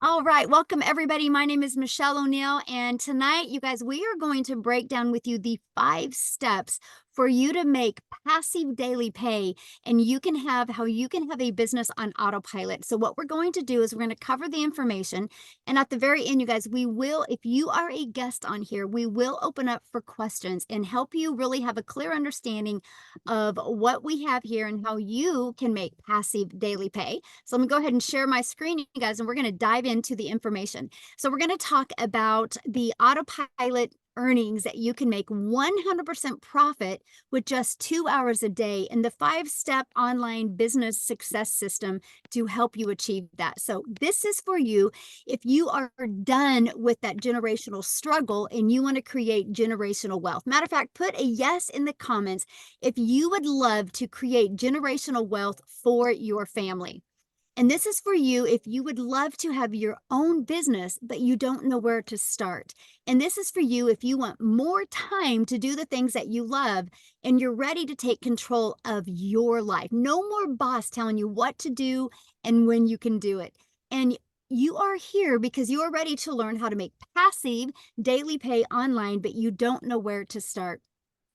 All right, welcome everybody. My name is Michelle O'Neill, and tonight, you guys, we are going to break down with you the 5 steps for you to make passive daily pay, and how you can have a business on autopilot. So, what we're going to do is we're going to cover the information, and at the very end, you guys, we will, if you are a guest on here, we will open up for questions and help you really have a clear understanding of what we have here and how you can make passive daily pay. So I'm gonna go ahead and share my screen, you guys, and we're gonna dive into the information. So we're gonna talk about the autopilot earnings that you can make 100% profit with just 2 hours a day and the 5 step online business success system to help you achieve that. So this is for you if you are done with that generational struggle and you want to create generational wealth. Matter of fact, put a yes in the comments if you would love to create generational wealth for your family. And this is for you if you would love to have your own business, but you don't know where to start. And this is for you if you want more time to do the things that you love and you're ready to take control of your life. No more boss telling you what to do and when you can do it. And you are here because you are ready to learn how to make passive daily pay online, but you don't know where to start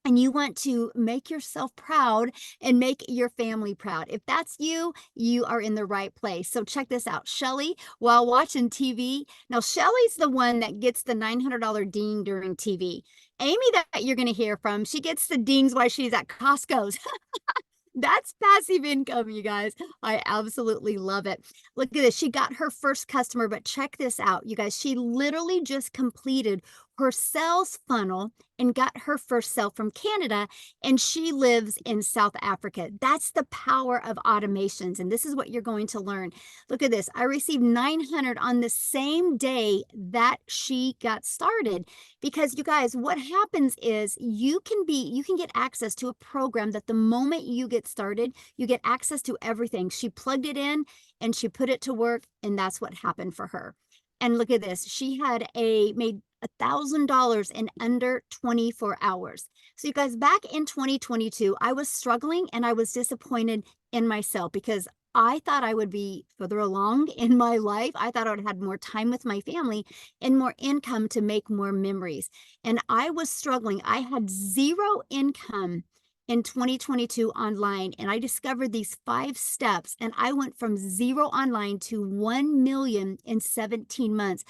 and you want to make yourself proud and make your family proud. If that's you, you are in the right place. So check this out. Shelly, while watching TV, now Shelly's the one that gets the $900 ding during TV. Amy, that you're going to hear from, she gets the dings while she's at Costco's. That's passive income, you guys. I absolutely love it. Look at this. She got her first customer, but check this out, you guys. She literally just completed her sales funnel and got her first sale from Canada, and she lives in South Africa. That's the power of automations, and this is what you're going to learn. Look at this. I received 900 on the same day that she got started because you guys, what happens is you can get access to a program that the moment you get started, you get access to everything. She plugged it in and she put it to work, and that's what happened for her. And look at this. She had made $1,000 in under 24 hours. So you guys, back in 2022, I was struggling and I was disappointed in myself because I thought I would be further along in my life. I thought I would have had more time with my family and more income to make more memories. And I was struggling. I had zero income in 2022 online, and I discovered these 5 steps, and I went from zero online to 1 million in 17 months.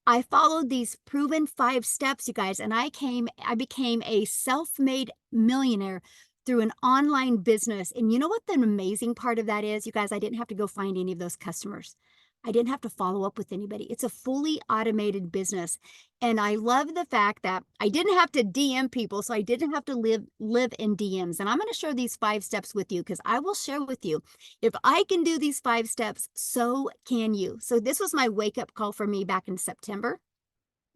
I followed these proven 5 steps, you guys, and I became a self-made millionaire through an online business. And you know what the amazing part of that is, you guys? I didn't have to go find any of those customers. I didn't have to follow up with anybody. It's a fully automated business. And I love the fact that I didn't have to DM people, so I didn't have to live in DMs. And I'm going to share these 5 steps with you because I will share with you if I can do these 5 steps, so can you. So this was my wake up call for me back in September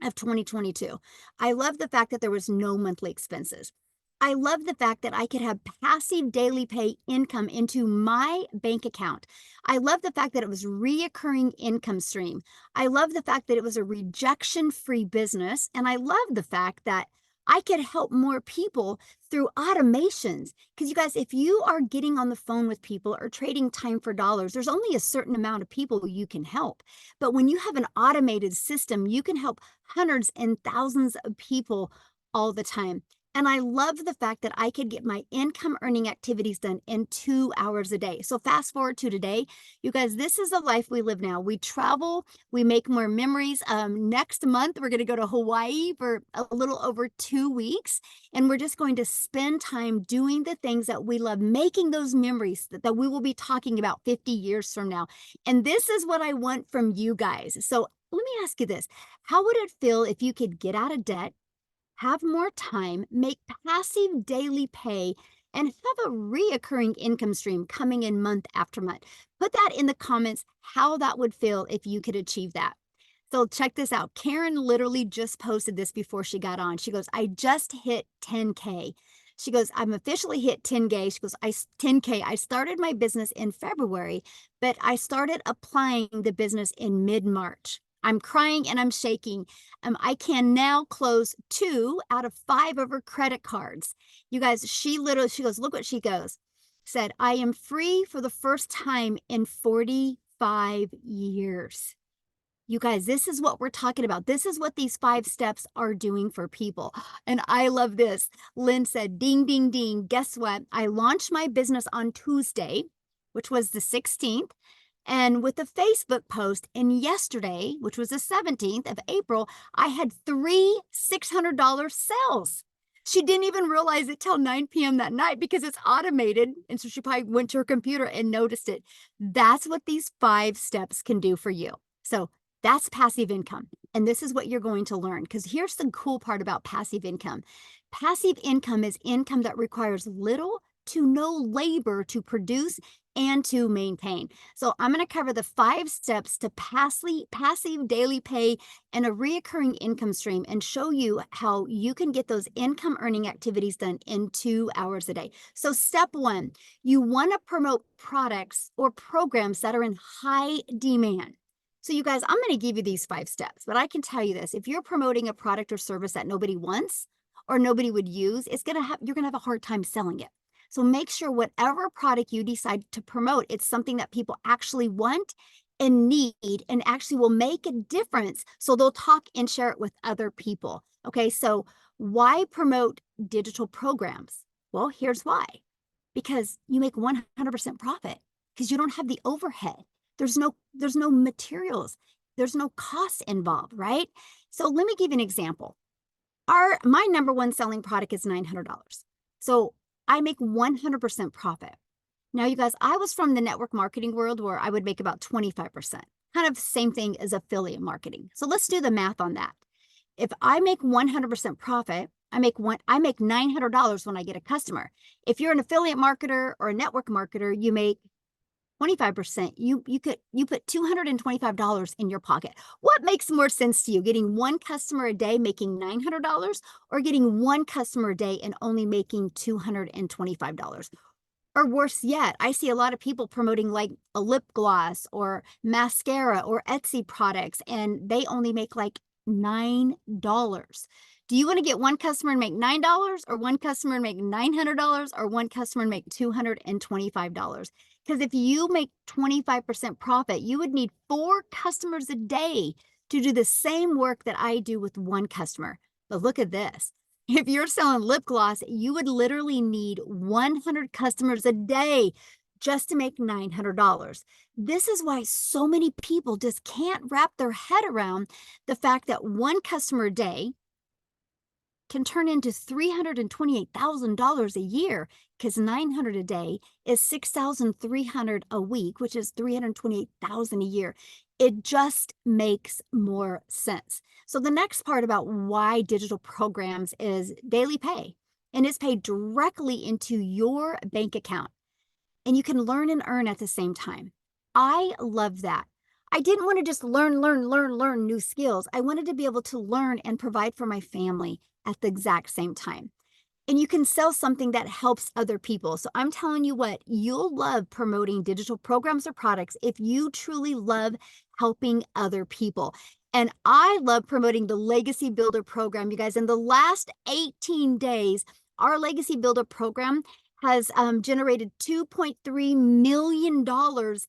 of 2022. I love the fact that there was no monthly expenses. I love the fact that I could have passive daily pay income into my bank account. I love the fact that it was reoccurring income stream. I love the fact that it was a rejection-free business. And I love the fact that I could help more people through automations. Because you guys, if you are getting on the phone with people or trading time for dollars, there's only a certain amount of people you can help. But when you have an automated system, you can help hundreds and thousands of people all the time. And I love the fact that I could get my income earning activities done in 2 hours a day. So fast forward to today, you guys, this is the life we live now. We travel, we make more memories. Next month, we're going to go to Hawaii for a little over 2 weeks. And we're just going to spend time doing the things that we love, making those memories that we will be talking about 50 years from now. And this is what I want from you guys. So let me ask you this. How would it feel if you could get out of debt, have more time, make passive daily pay, and have a reoccurring income stream coming in month after month? Put that in the comments how that would feel if you could achieve that. So check this out. Karen literally just posted this before she got on. She goes, I just hit 10K. She goes, I'm officially hit 10K. She goes, 10K. I started my business in February, but I started applying the business in mid-March. I'm crying and I'm shaking. I can now close 2 out of 5 of her credit cards. You guys, she goes, look what she goes, said, I am free for the first time in 45 years. You guys, this is what we're talking about. This is what these 5 steps are doing for people. And I love this. Lynn said, ding, ding, ding. Guess what? I launched my business on Tuesday, which was the 16th. And with a Facebook post, and yesterday, which was the 17th of April, I had 3 $600 sales. She didn't even realize it till 9 p.m. that night because it's automated. And so she probably went to her computer and noticed it. That's what these 5 steps can do for you. So that's passive income. And this is what you're going to learn, because here's the cool part about passive income. Passive income is income that requires little to no labor to produce and to maintain. So I'm going to cover the 5 steps to passive daily pay and a reoccurring income stream, and show you how you can get those income earning activities done in 2 hours a day. So step 1, you want to promote products or programs that are in high demand. So you guys, I'm going to give you these 5 steps, but I can tell you this: if you're promoting a product or service that nobody wants or nobody would use, you're going to have a hard time selling it. So make sure whatever product you decide to promote, it's something that people actually want and need and actually will make a difference. So they'll talk and share it with other people. Okay, so why promote digital programs? Well, here's why. Because you make 100% profit, because you don't have the overhead. There's no materials. There's no costs involved, right? So let me give you an example. My number one selling product is $900. So I make 100% profit. Now, you guys, I was from the network marketing world where I would make about 25%, kind of the same thing as affiliate marketing. So let's do the math on that. If I make 100% profit, I make $900 when I get a customer. If you're an affiliate marketer or a network marketer, you make 25%. You put $225 in your pocket. What makes more sense to you, getting one customer a day making $900, or getting one customer a day and only making $225? Or worse yet, I see a lot of people promoting like a lip gloss or mascara or Etsy products, and they only make like $9. Do you want to get one customer and make $9, or one customer and make $900, or one customer and make $225? Because if you make 25% profit, you would need 4 customers a day to do the same work that I do with one customer. But look at this. If you're selling lip gloss, you would literally need 100 customers a day just to make $900. This is why so many people just can't wrap their head around the fact that one customer a day can turn into $328,000 a year, because 900 a day is 6,300 a week, which is 328,000 a year. It just makes more sense. So the next part about why digital programs is daily pay, and it's paid directly into your bank account, and you can learn and earn at the same time. I love that. I didn't want to just learn new skills. I wanted to be able to learn and provide for my family at the exact same time. And you can sell something that helps other people. So I'm telling you what, you'll love promoting digital programs or products if you truly love helping other people. And I love promoting the Legacy Builder program. You guys, in the last 18 days, our Legacy Builder program has generated $2.3 million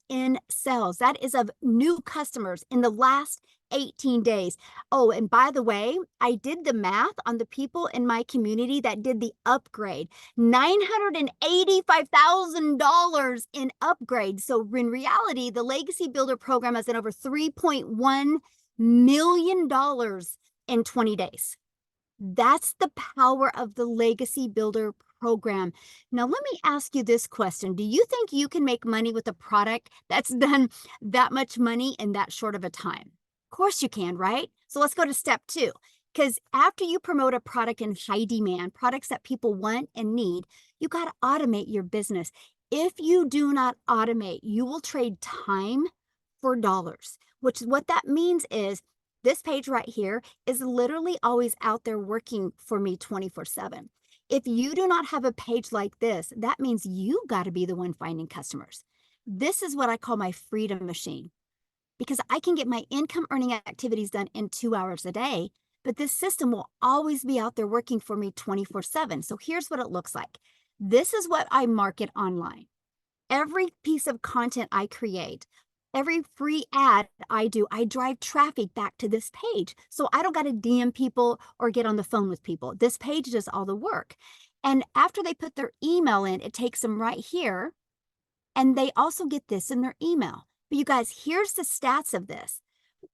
in sales. That is of new customers in the last 18 days. Oh, and by the way, I did the math on the people in my community that did the upgrade. $985,000 in upgrade. So in reality, the Legacy Builder program has done over $3.1 million in 20 days. That's the power of the Legacy Builder program. Now, let me ask you this question. Do you think you can make money with a product that's done that much money in that short of a time? Of course you can, right? So let's go to step 2. Because after you promote a product in high demand, products that people want and need, you got to automate your business. If you do not automate, you will trade time for dollars, which what that means is this page right here is literally always out there working for me 24/7. If you do not have a page like this, that means you got to be the one finding customers. This is what I call my freedom machine, because I can get my income earning activities done in 2 hours a day, but this system will always be out there working for me 24/7. So here's what it looks like. This is what I market online. Every piece of content I create Every free ad I do, I drive traffic back to this page. So I don't got to DM people or get on the phone with people. This page does all the work. And after they put their email in, it takes them right here. And they also get this in their email. But you guys, here's the stats of this.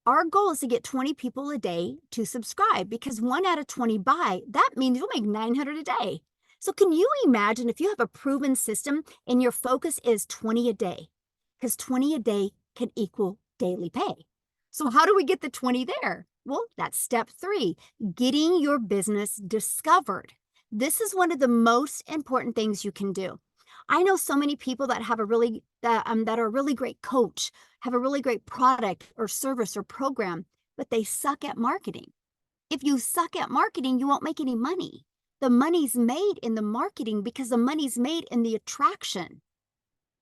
Our goal is to get 20 people a day to subscribe, because 1 out of 20 buy. That means you'll make 900 a day. So can you imagine if you have a proven system and your focus is 20 a day? Because 20 a day can equal daily pay. So how do we get the 20 there? Well, that's step 3, getting your business discovered. This is one of the most important things you can do. I know so many people that have a really that are a really great coach, have a really great product or service or program, but they suck at marketing. If you suck at marketing, you won't make any money. The money's made in the marketing because the money's made in the attraction.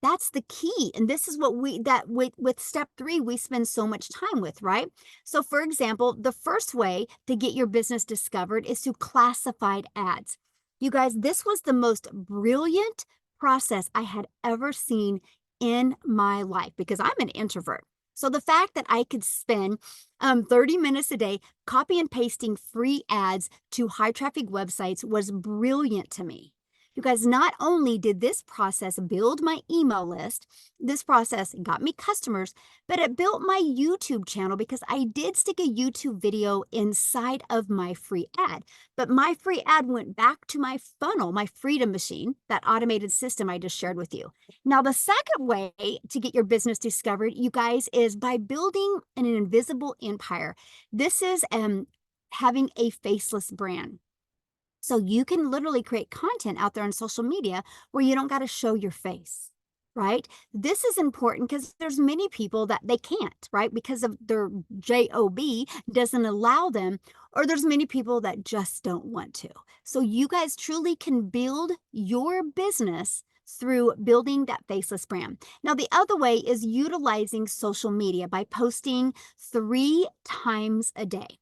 That's the key. And this is what with step 3, we spend so much time with, right? So for example, the first way to get your business discovered is through classified ads. You guys, this was the most brilliant process I had ever seen in my life, because I'm an introvert. So the fact that I could spend 30 minutes a day copy and pasting free ads to high traffic websites was brilliant to me. You guys, not only did this process build my email list, this process got me customers, but it built my YouTube channel, because I did stick a YouTube video inside of my free ad. But my free ad went back to my funnel, my Freedom Machine, that automated system I just shared with you. Now, the second way to get your business discovered, you guys, is by building an invisible empire. This is having a faceless brand. So you can literally create content out there on social media where you don't got to show your face, right? This is important because there's many people that they can't, right? Because of their job doesn't allow them, or there's many people that just don't want to. So you guys truly can build your business through building that faceless brand. Now, the other way is utilizing social media by posting 3 times a day.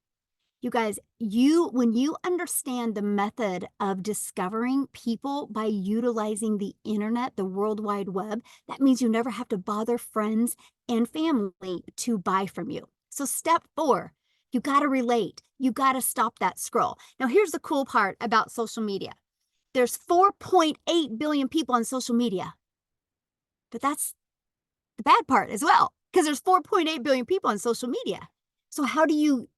You guys, when you understand the method of discovering people by utilizing the internet, the World Wide Web, that means you never have to bother friends and family to buy from you. So step 4, you got to relate. You got to stop that scroll. Now, here's the cool part about social media. There's 4.8 billion people on social media, but that's the bad part as well, because there's 4.8 billion people on social media. So how do you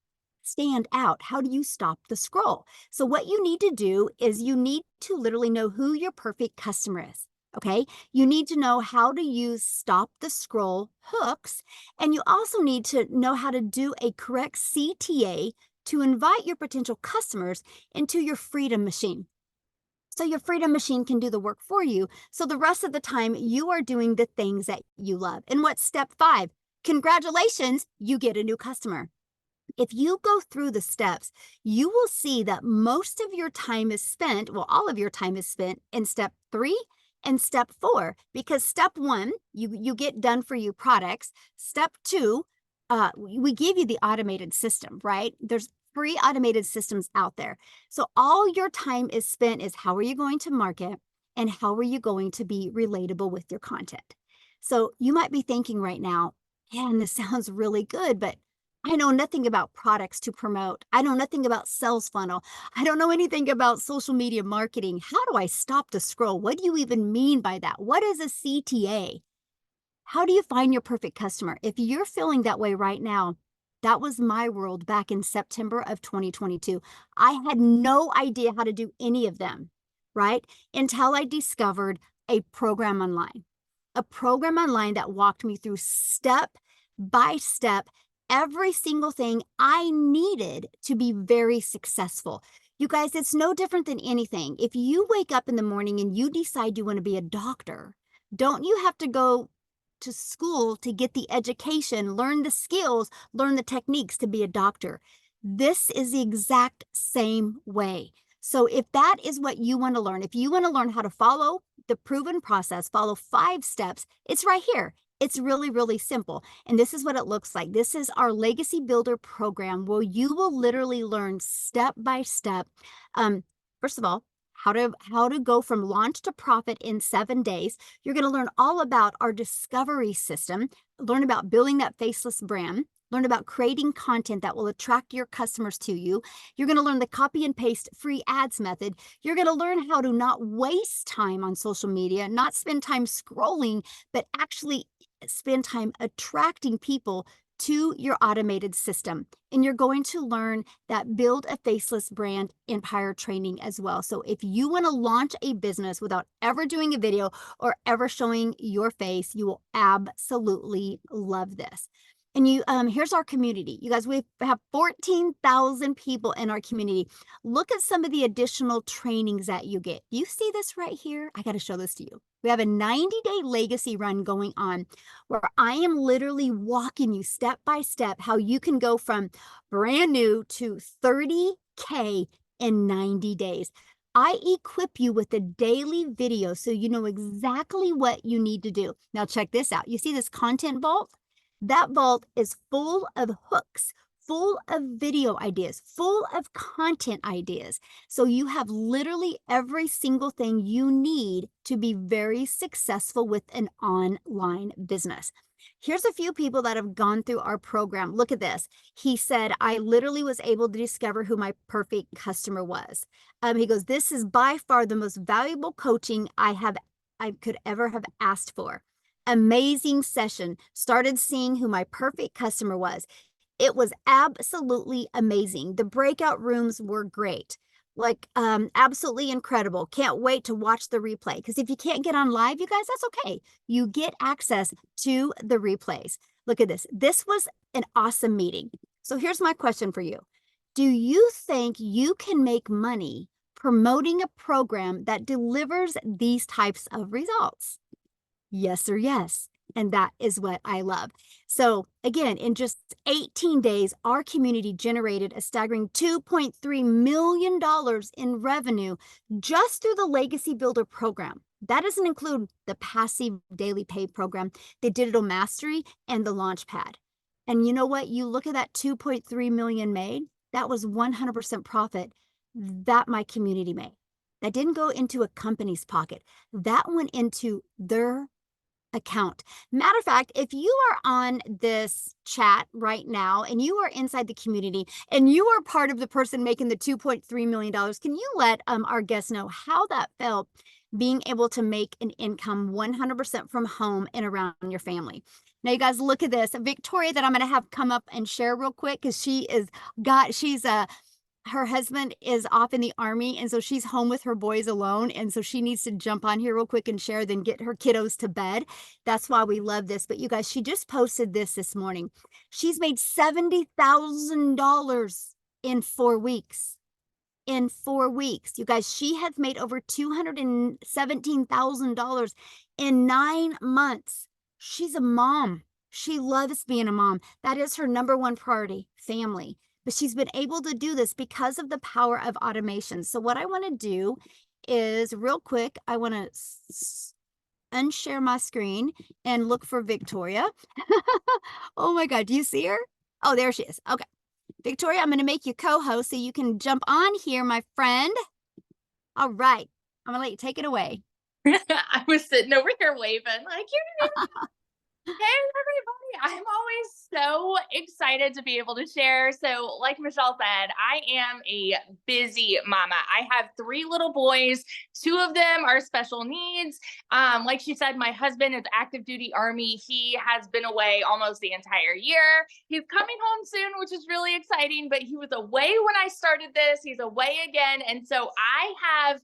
stand out? How do you stop the scroll? So what you need to do is you need to literally know who your perfect customer is. Okay. You need to know how to use stop the scroll hooks. And you also need to know how to do a correct CTA to invite your potential customers into your Freedom Machine. So your Freedom Machine can do the work for you. So the rest of the time you are doing the things that you love. And what's step 5? Congratulations, you get a new customer. If you go through the steps, you will see that most of your time is spent, well, all of your time is spent in step 3 and step 4, because step 1, you get done for you products. Step 2, we give you the automated system, right? There's free automated systems out there. So all your time is spent is how are you going to market and how are you going to be relatable with your content? So you might be thinking right now, man, this sounds really good, but I know nothing about products to promote. I know nothing about sales funnel. I don't know anything about social media marketing. How do I stop the scroll? What do you even mean by that? What is a CTA? How do you find your perfect customer? If you're feeling that way right now, that was my world back in September of 2022. I had no idea how to do any of them, right? Until I discovered a program online that walked me through step by step every single thing I needed to be very successful. You guys, it's no different than anything. If you wake up in the morning and you decide you want to be a doctor, don't you have to go to school to get the education, learn the skills, learn the techniques to be a doctor? This is the exact same way. So if that is what you want to learn, if you want to learn how to follow the proven process, follow 5 steps, it's right here. It's really, really simple. And this is what it looks like. This is our Legacy Builder program where you will literally learn step by step. First of all, how to go from launch to profit in 7 days. You're going to learn all about our discovery system, learn about building that faceless brand, learn about creating content that will attract your customers to you. You're going to learn the copy and paste free ads method. You're going to learn how to not waste time on social media, not spend time scrolling, but actually spend time attracting people to your automated system. And you're going to learn that build a faceless brand empire training as well. So if you want to launch a business without ever doing a video or ever showing your face, you will absolutely love this. And here's our community. You guys, we have 14,000 people in our community. Look at some of the additional trainings that you get. You see this right here? I got to show this to you. We have a 90-day legacy run going on where I am literally walking you step by step how you can go from brand new to 30K in 90 days. I equip you with a daily video so you know exactly what you need to do. Now check this out. You see this content vault? That vault is full of hooks, full of video ideas, full of content ideas. So you have literally every single thing you need to be very successful with an online business. Here's a few people that have gone through our program. Look at this. He said, I literally was able to discover who my perfect customer was. He goes, this is by far the most valuable coaching I could ever have asked for. Amazing session. Started seeing who my perfect customer was. It was absolutely amazing. The breakout rooms were great. Like absolutely incredible. Can't wait to watch the replay. Because if you can't get on live, you guys, that's okay. You get access to the replays. Look at this. This was an awesome meeting. So here's my question for you. Do you think you can make money promoting a program that delivers these types of results? Yes or yes. And that is what I love. So again, in just 18 days, our community generated a staggering $2.3 million in revenue just through the Legacy Builder program. That doesn't include the passive daily pay program, the digital mastery, and the Launchpad. And you know what? You look at that 2.3 million made, that was 100% profit that my community made. That didn't go into a company's pocket. That went into their account. Matter of fact, if you are on this chat right now and you are inside the community and you are part of the person making the $2.3 million, can you let our guests know how that felt being able to make an income 100% from home and around your family? Now, you guys, look at this. Victoria that I'm going to have come up and share real quick because her husband is off in the Army, and so she's home with her boys alone, and so she needs to jump on here real quick and share, then get her kiddos to bed. That's why we love this. But you guys, she just posted this morning. She's made $70,000 in 4 weeks. In 4 weeks. You guys, she has made over $217,000 in 9 months. She's a mom. She loves being a mom. That is her number one priority, family. But she's been able to do this because of the power of automation. So what I want to do is real quick, I want to unshare my screen and look for Victoria. Oh my God, do you see her? Oh, there she is. Okay. Victoria, I'm going to make you co-host so you can jump on here, my friend. All right. I'm going to let you take it away. I was sitting over here waving like, hey, everybody. I'm always so excited to be able to share. So like Michelle said, I am a busy mama. I have 3 little boys. 2 of them are special needs. Like she said, my husband is active duty Army. He has been away almost the entire year. He's coming home soon, which is really exciting, but he was away when I started this. He's away again. And so I have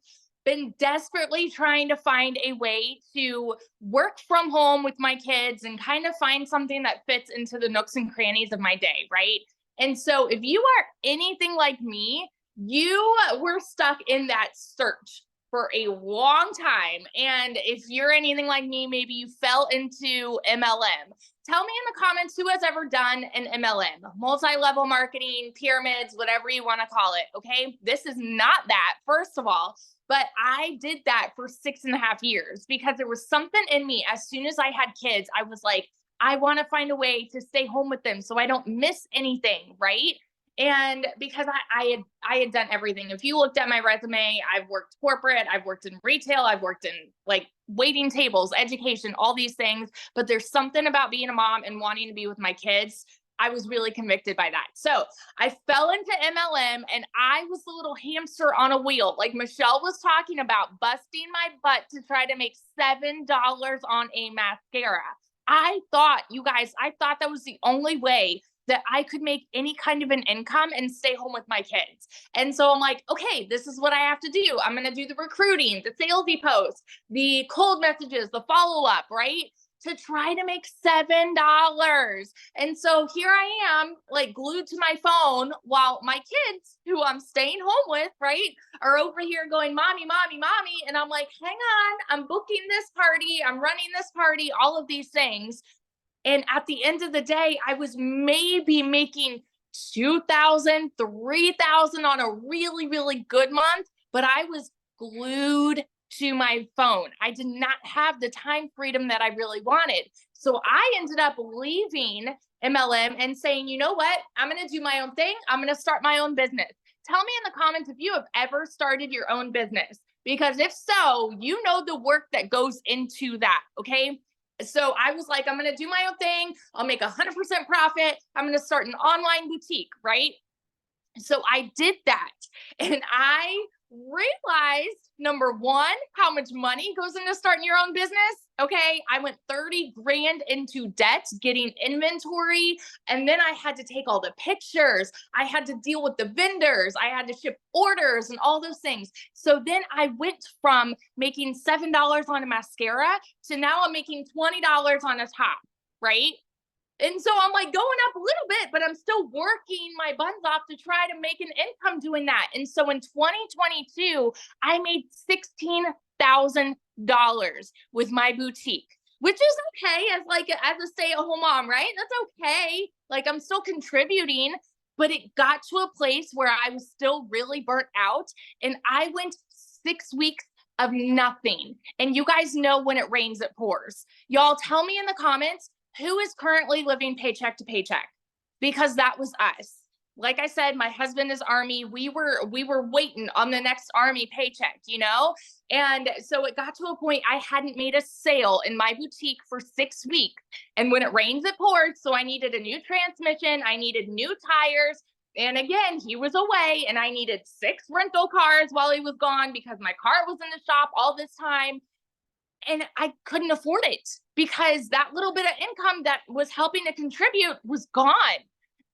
been desperately trying to find a way to work from home with my kids and kind of find something that fits into the nooks and crannies of my day, right? And so if you are anything like me, you were stuck in that search for a long time. And if you're anything like me, maybe you fell into MLM. Tell me in the comments who has ever done an MLM, multi-level marketing, pyramids, whatever you want to call it. Okay. This is not that, first of all. But I did that for 6.5 years because there was something in me. As soon as I had kids, I was like, I want to find a way to stay home with them so I don't miss anything, right? And because I had done everything. If you looked at my resume, I've worked corporate, I've worked in retail, I've worked in like waiting tables, education, all these things. But there's something about being a mom and wanting to be with my kids. I was really convicted by that. So I fell into MLM and I was the little hamster on a wheel. Like Michelle was talking about, busting my butt to try to make $7 on a mascara. I thought, you guys, I thought that was the only way that I could make any kind of an income and stay home with my kids. And so I'm like, okay, this is what I have to do. I'm going to do the recruiting, the salesy posts, the cold messages, the follow up, right? To try to make $7. And so here I am, like glued to my phone while my kids, who I'm staying home with, right, are over here going, mommy, mommy, mommy. And I'm like, hang on, I'm booking this party, I'm running this party, all of these things. And at the end of the day, I was maybe making 2,000, 3,000 on a really, really good month, but I was glued to my phone. I did not have the time freedom that I really wanted. So I ended up leaving MLM and saying, you know what? I'm going to do my own thing. I'm going to start my own business. Tell me in the comments if you have ever started your own business, because if so, you know the work that goes into that. Okay. So I was like, I'm going to do my own thing. I'll make 100% profit. I'm going to start an online boutique, right? So I did that. And I realized, number one, how much money goes into starting your own business. Okay. I went 30 grand into debt getting inventory. And then I had to take all the pictures. I had to deal with the vendors. I had to ship orders and all those things. So then I went from making $7 on a mascara to now I'm making $20 on a top, right? And so I'm like going up a little bit, but I'm still working my buns off to try to make an income doing that. And so in 2022, I made $16,000 with my boutique, which is okay as like as a stay-at-home mom, right? That's okay. Like I'm still contributing, but it got to a place where I was still really burnt out. And I went 6 weeks of nothing. And you guys know when it rains, it pours. Y'all tell me in the comments, who is currently living paycheck to paycheck? Because that was us. Like I said, my husband is Army. We were waiting on the next Army paycheck, you know? And so it got to a point I hadn't made a sale in my boutique for 6 weeks. And when it rains, it pours. So I needed a new transmission. I needed new tires. And again, he was away and I needed 6 rental cars while he was gone because my car was in the shop all this time. And I couldn't afford it because that little bit of income that was helping to contribute was gone.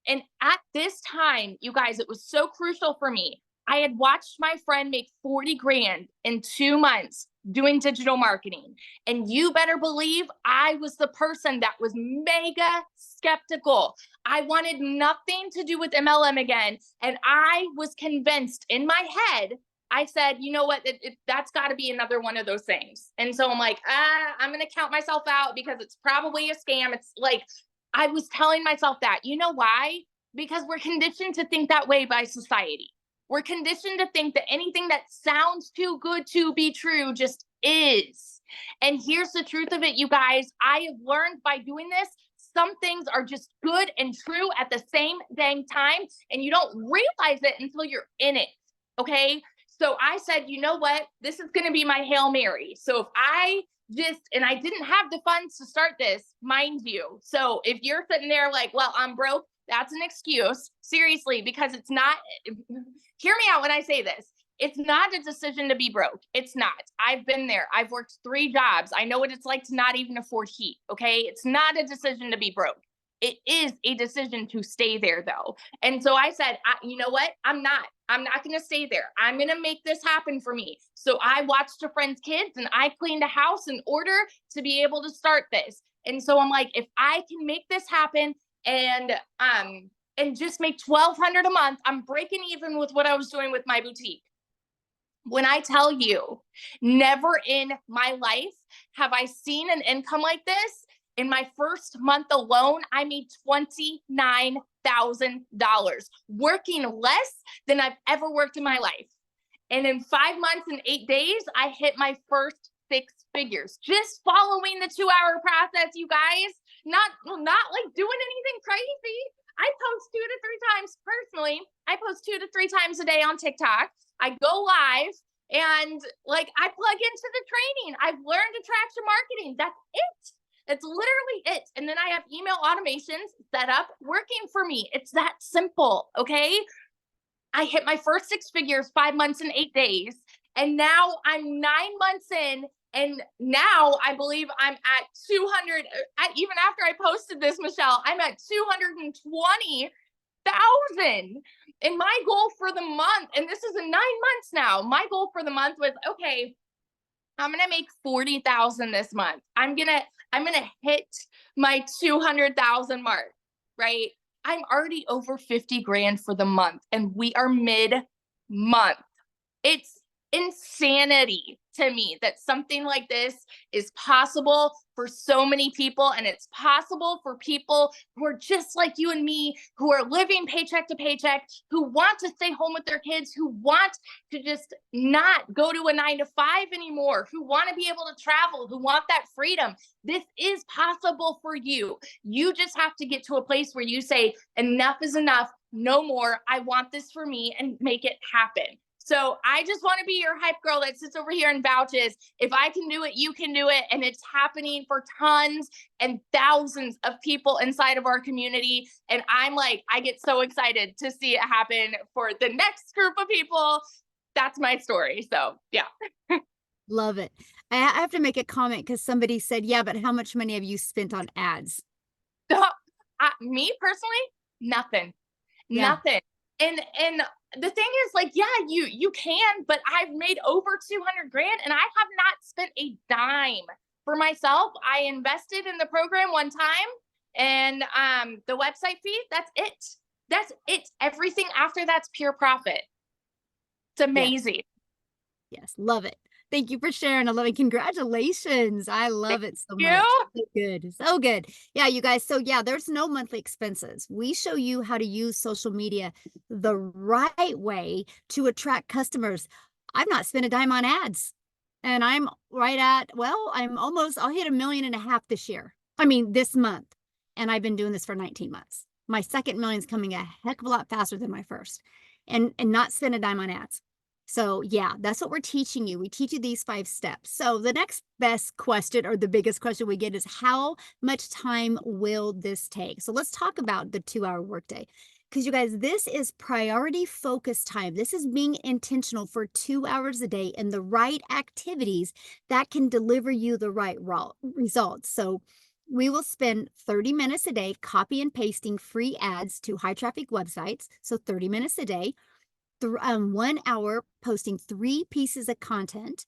And at this time, you guys, it was so crucial for me. I had watched my friend make 40 grand in 2 months doing digital marketing. And you better believe I was the person that was mega skeptical. I wanted nothing to do with MLM again. And I was convinced in my head, I said, you know what, that's got to be another one of those things. And so I'm like, I'm going to count myself out because it's probably a scam. It's like, I was telling myself that. You know why? Because we're conditioned to think that way by society. We're conditioned to think that anything that sounds too good to be true just is. And here's the truth of it, you guys. I have learned by doing this, some things are just good and true at the same dang time. And you don't realize it until you're in it. Okay. So I said, you know what? This is going to be my Hail Mary. So if I and I didn't have the funds to start this, mind you. So if you're sitting there like, well, I'm broke, that's an excuse. Seriously, because it's not, hear me out when I say this. It's not a decision to be broke. It's not. I've been there. I've worked 3 jobs. I know what it's like to not even afford heat. Okay. It's not a decision to be broke. It is a decision to stay there though. And so I said, you know what? I'm not going to stay there. I'm going to make this happen for me. So I watched a friend's kids and I cleaned a house in order to be able to start this. And so I'm like, if I can make this happen and just make $1,200 a month, I'm breaking even with what I was doing with my boutique. When I tell you, never in my life have I seen an income like this. In my first month alone, I made $29,000, working less than I've ever worked in my life. And in 5 months and 8 days, I hit my first 6 figures, just following the 2-hour process, you guys. Not like doing anything crazy. I post 2 to 3 times personally. I post 2 to 3 times a day on TikTok. I go live And like I plug into the training. I've learned attraction marketing. That's it. That's literally it. And then I have email automations set up working for me. It's that simple. Okay. I hit my first six figures 5 months and 8 days. And now I'm 9 months in. And now I believe I'm at 200. Even after I posted this, Michelle, I'm at 220,000. And my goal for the month, and this is in 9 months now, my goal for the month was, okay, I'm gonna make 40,000 this month. I'm gonna hit my 200,000 mark, right? I'm already over 50 grand for the month, and we are mid month. It's insanity to me that something like this is possible for so many people. And it's possible for people who are just like you and me, who are living paycheck to paycheck, who want to stay home with their kids, who want to just not go to a 9 to 5 anymore, who want to be able to travel, who want that freedom. This is possible for you. You just have to get to a place where you say, enough is enough, no more. I want this for me, and make it happen. So I just want to be your hype girl that sits over here and vouches. If I can do it, you can do it. And it's happening for tons and thousands of people inside of our community. And I'm like, I get so excited to see it happen for the next group of people. That's my story. So yeah. Love it. I have to make a comment because somebody said, yeah, but how much money have you spent on ads? Me personally, nothing. Yeah. Nothing. And the thing is, like, yeah, you can, but I've made over 200 grand and I have not spent a dime for myself. I invested in the program one time, and the website fee, that's it. That's it. Everything after that's pure profit. It's Yes. amazing. Yes. Love it. Thank you for sharing. I love it. Congratulations. I Thank love it so you. much. So good. So good. Yeah, you guys. So, yeah, there's no monthly expenses. We show you how to use social media the right way to attract customers. I've not spent a dime on ads. And I'm right at, well, I'll hit 1.5 million this year. I mean, this month. And I've been doing this for 19 months. My second million is coming a heck of a lot faster than my first. And not spend a dime on ads. So yeah, that's what we're teaching you. We teach you these 5 steps. So the next best question, or the biggest question we get, is how much time will this take? So let's talk about the 2-hour workday. Because you guys, this is priority focus time. This is being intentional for 2 hours a day in the right activities that can deliver you the right results. So we will spend 30 minutes a day copy and pasting free ads to high traffic websites. So 30 minutes a day. 1 hour posting 3 pieces of content,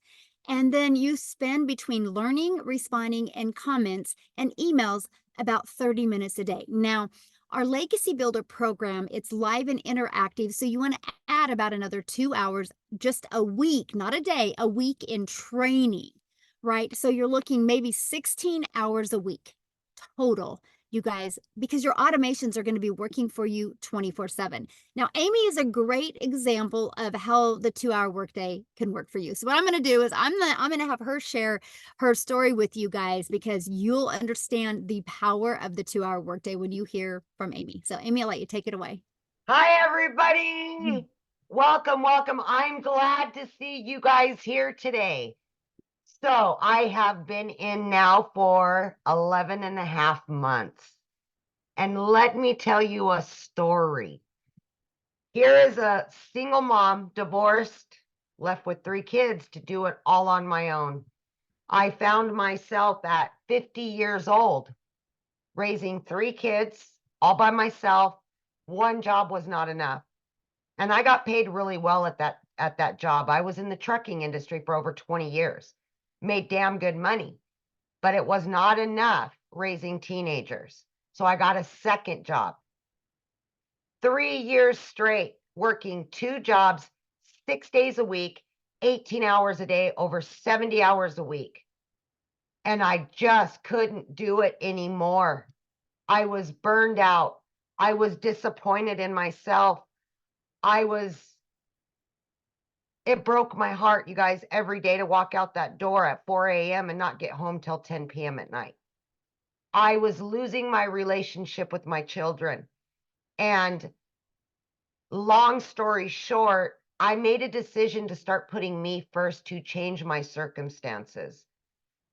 and then you spend between learning, responding, and comments and emails about 30 minutes a day. Now, our Legacy Builder program, it's live and interactive, so you want to add about another 2 hours, just a week, not a day, a week in training, right? So you're looking maybe 16 hours a week total, you guys, because your automations are going to be working for you 24/7. Now, Amy is a great example of how the 2-hour workday can work for you. So what I'm going to do is I'm going to have her share her story with you guys, because you'll understand the power of the 2-hour workday when you hear from Amy. So Amy, I'll let you take it away. Hi, everybody. Welcome, welcome. I'm glad to see you guys here today. So I have been in now for 11 and a half months. And let me tell you a story. Here is a single mom, divorced, left with 3 kids to do it all on my own. I found myself at 50 years old, raising 3 kids all by myself. One job was not enough. And I got paid really well at that job. I was in the trucking industry for over 20 years, made damn good money, but it was not enough raising teenagers. So I got a second job. 3 years straight, working 2 jobs, 6 days a week, 18 hours a day, over 70 hours a week. And I just couldn't do it anymore. I was burned out. I was disappointed in myself. It broke my heart, you guys, every day to walk out that door at 4 a.m. and not get home till 10 p.m. at night. I was losing my relationship with my children. And long story short, I made a decision to start putting me first to change my circumstances.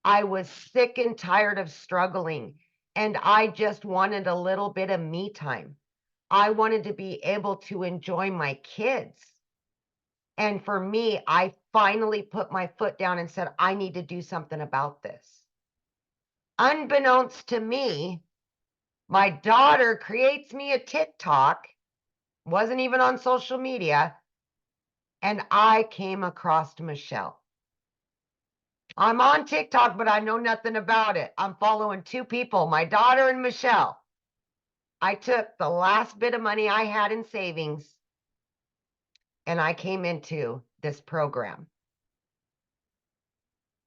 I was sick and tired of struggling, and I just wanted a little bit of me time. I wanted to be able to enjoy my kids. And for me, I finally put my foot down and said, I need to do something about this. Unbeknownst to me, my daughter creates me a TikTok, wasn't even on social media, and I came across Michelle. I'm on TikTok, but I know nothing about it. I'm following two people, my daughter and Michelle. I took the last bit of money I had in savings and I came into this program.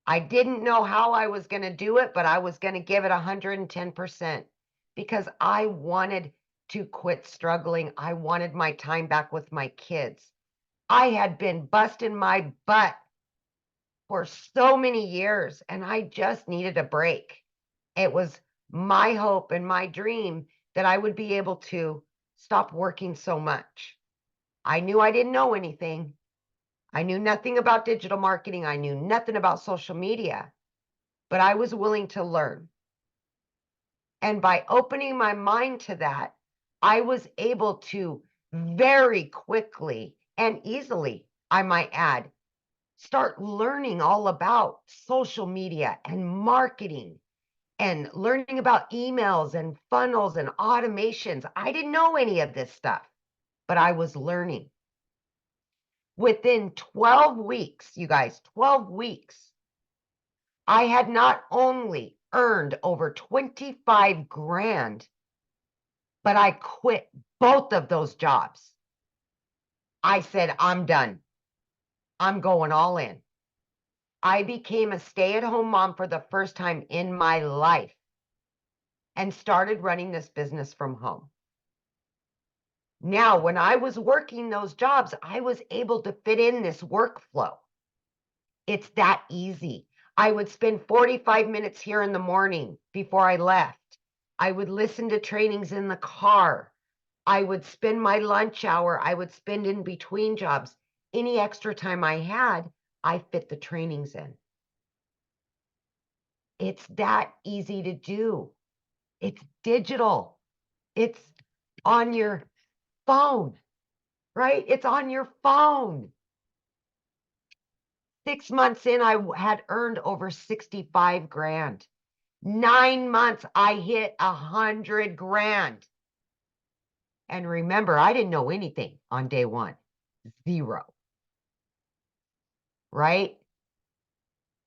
I didn't know how I was going to do it, but I was going to give it 110% because I wanted to quit struggling. I wanted my time back with my kids. I had been busting my butt for so many years and I just needed a break. It was my hope and my dream that I would be able to stop working so much. I knew I didn't know anything. I knew nothing about digital marketing. I knew nothing about social media, but I was willing to learn. And by opening my mind to that, I was able to very quickly and easily, I might add, start learning all about social media and marketing and learning about emails and funnels and automations. I didn't know any of this stuff, but I was learning. Within 12 weeks, you guys, 12 weeks, I had not only earned over 25 grand, but I quit both of those jobs. I said, I'm done. I'm going all in. I became a stay-at-home mom for the first time in my life and started running this business from home. Now, when I was working those jobs, I was able to fit in this workflow. It's that easy. I would spend 45 minutes here in the morning before I left. I would listen to trainings in the car. I would spend my lunch hour. I would spend in between jobs. Any extra time I had, I fit the trainings in. It's that easy to do. It's digital. It's on your phone, right? It's on your phone. 6 months in, I had earned over 65 grand. 9 months, I hit 100 grand. And remember, I didn't know anything on day one. Zero. Right?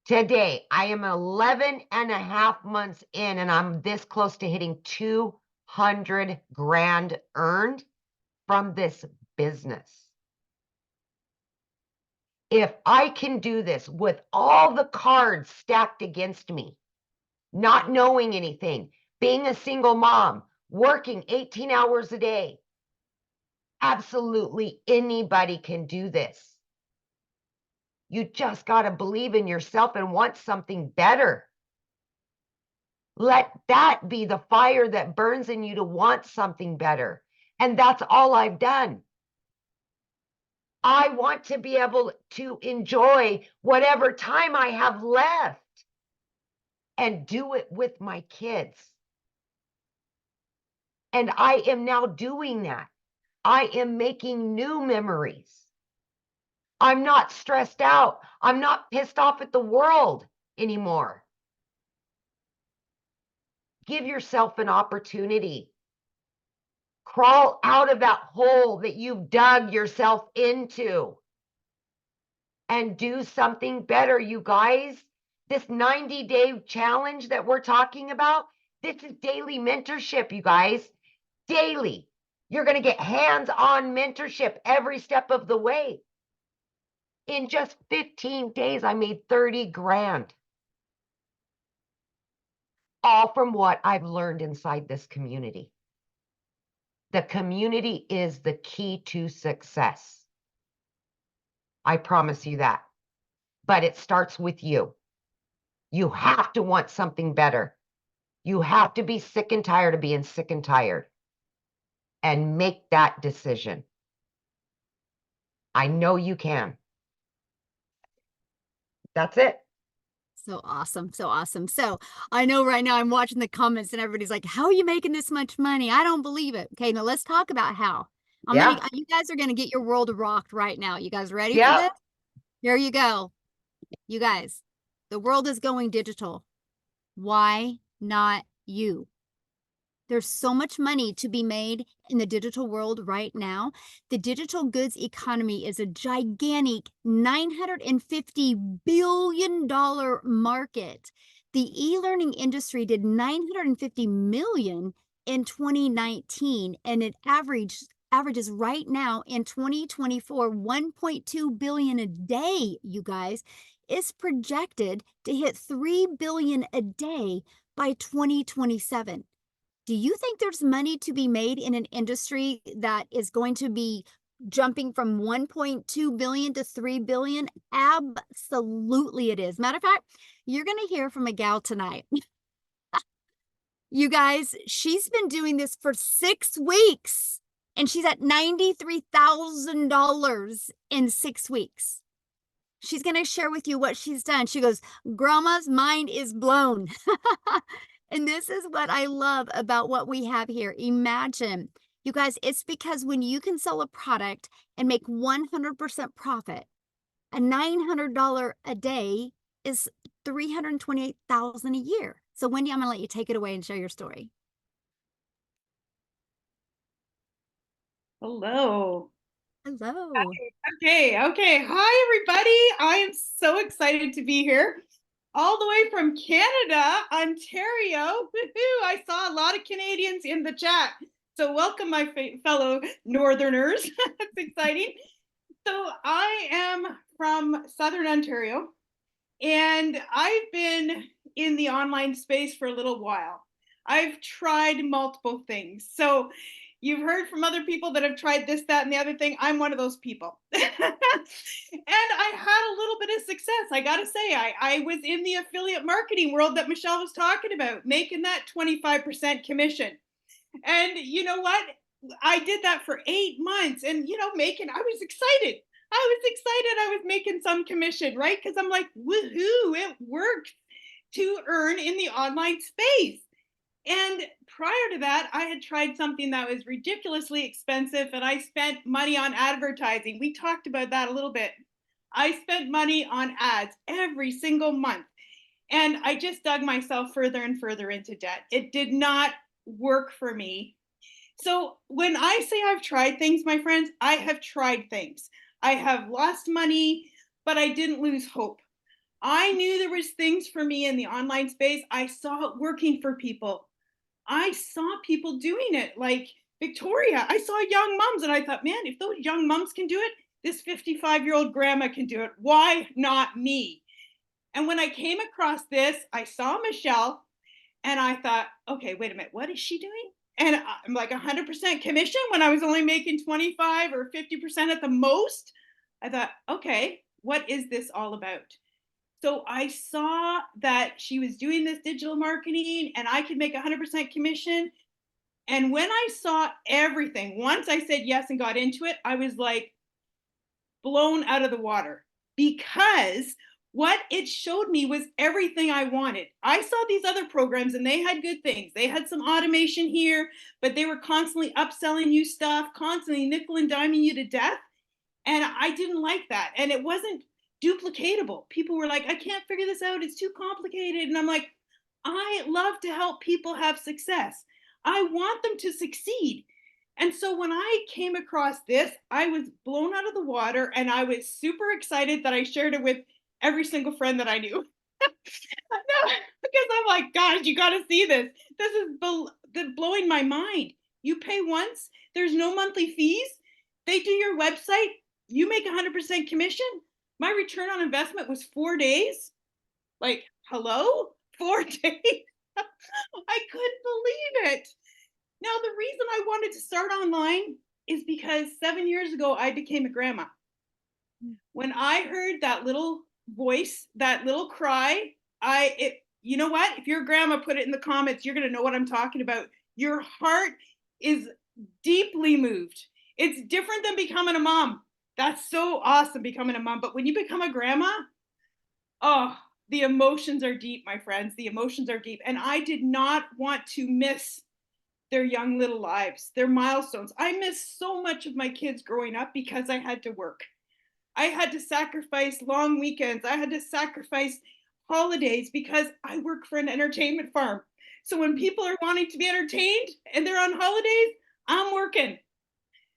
Today, I am 11 and a half months in, and I'm this close to hitting 200 grand earned from this business. If I can do this with all the cards stacked against me, not knowing anything, being a single mom, working 18 hours a day, absolutely anybody can do this. You just got to believe in yourself and want something better. Let that be the fire that burns in you to want something better. And that's all I've done. I want to be able to enjoy whatever time I have left and do it with my kids. And I am now doing that. I am making new memories. I'm not stressed out. I'm not pissed off at the world anymore. Give yourself an opportunity. Crawl out of that hole that you've dug yourself into and do something better, you guys. This 90-day challenge that we're talking about, this is daily mentorship, you guys. Daily. You're going to get hands-on mentorship every step of the way. In just 15 days, I made 30 grand. All from what I've learned inside this community. The community is the key to success. I promise you that. But it starts with you. You have to want something better. You have to be sick and tired of being sick and tired and make that decision. I know you can. That's it. So awesome. So awesome. So I know right now I'm watching the comments and everybody's like, how are you making this much money? I don't believe it. Okay, now let's talk about how. Yeah. You guys are gonna get your world rocked right now. You guys ready for Yep. this? Here you go. You guys, the world is going digital. Why not you? There's so much money to be made in the digital world right now. The digital goods economy is a gigantic $950 billion market. The e-learning industry did 950 million in 2019, and it averages right now in 2024 1.2 billion a day, you guys. Is projected to hit 3 billion a day by 2027. Do you think there's money to be made in an industry that is going to be jumping from 1.2 billion to 3 billion? Absolutely it is. Matter of fact, you're going to hear from a gal tonight. You guys, she's been doing this for 6 weeks and she's at $93,000 in 6 weeks. She's going to share with you what she's done. She goes, Grandma's mind is blown. And this is what I love about what we have here. Imagine, you guys, it's because when you can sell a product and make 100% profit, a $900 a day is $328,000 a year. So Wendy, I'm going to let you take it away and share your story. Hello. Hello. Okay. Hi, everybody. I am so excited to be here. All the way from Canada, Ontario. Woohoo! I saw a lot of Canadians in the chat. So welcome, my fellow Northerners. That's exciting. So I am from Southern Ontario, and I've been in the online space for a little while. I've tried multiple things. So you've heard from other people that have tried this, that, and the other thing. I'm one of those people. And I had a little bit of success. I got to say, I was in the affiliate marketing world that Michelle was talking about, making that 25% commission. And you know what? I did that for 8 months and, I was excited. I was making some commission, right? Because I'm like, woohoo, it works to earn in the online space. And prior to that, I had tried something that was ridiculously expensive and I spent money on advertising. We talked about that a little bit. I spent money on ads every single month. And I just dug myself further and further into debt. It did not work for me. So when I say I've tried things, my friends, I have tried things. I have lost money, but I didn't lose hope. I knew there was things for me in the online space. I saw it working for people. I saw people doing it, like Victoria. I saw young moms and I thought, man, if those young moms can do it, this 55-year-old grandma can do it. Why not me? And when I came across this, I saw Michelle and I thought, okay, wait a minute, what is she doing? And I'm like 100% commission when I was only making 25 or 50% at the most. I thought, okay, what is this all about? So I saw that she was doing this digital marketing and I could make 100% commission. And when I saw everything, once I said yes and got into it, I was like blown out of the water because what it showed me was everything I wanted. I saw these other programs and they had good things. They had some automation here, but they were constantly upselling you stuff, constantly nickel and diming you to death. And I didn't like that. And it wasn't duplicatable. People were like, I can't figure this out. It's too complicated. And I'm like, I love to help people have success. I want them to succeed. And so when I came across this, I was blown out of the water and I was super excited that I shared it with every single friend that I knew. No, because I'm like, gosh, you got to see this. This is blowing my mind. You pay once, there's no monthly fees. They do your website, you make 100% commission. My return on investment was 4 days. Like, hello? 4 days? I couldn't believe it. Now, the reason I wanted to start online is because 7 years ago, I became a grandma. When I heard that little voice, that little cry, you know what? If you're a grandma, put it in the comments. You're going to know what I'm talking about. Your heart is deeply moved. It's different than becoming a mom. That's so awesome becoming a mom. But when you become a grandma, oh, the emotions are deep, my friends. The emotions are deep. And I did not want to miss their young little lives, their milestones. I missed so much of my kids growing up because I had to work. I had to sacrifice long weekends. I had to sacrifice holidays because I work for an entertainment farm. So when people are wanting to be entertained and they're on holidays, I'm working.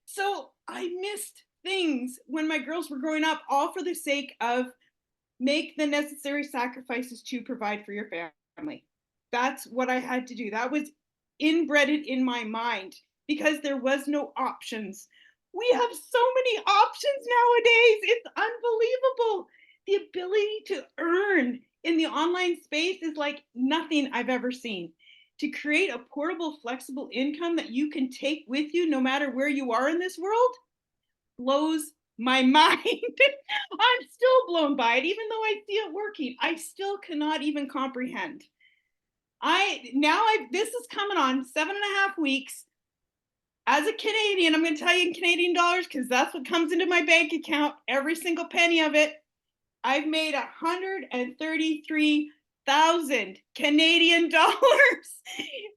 So I missed things when my girls were growing up, all for the sake of make the necessary sacrifices to provide for your family. That's what I had to do. That was inbred in my mind because there was no options. We have so many options nowadays. It's unbelievable. The ability to earn in the online space is like nothing I've ever seen. To create a portable, flexible income that you can take with you no matter where you are in this world blows my mind. I'm still blown by it, even though I see it working. I still cannot even comprehend. This is coming on 7.5 weeks. As a Canadian, I'm going to tell you in Canadian dollars because that's what comes into my bank account, every single penny of it. I've made 133,000 Canadian dollars.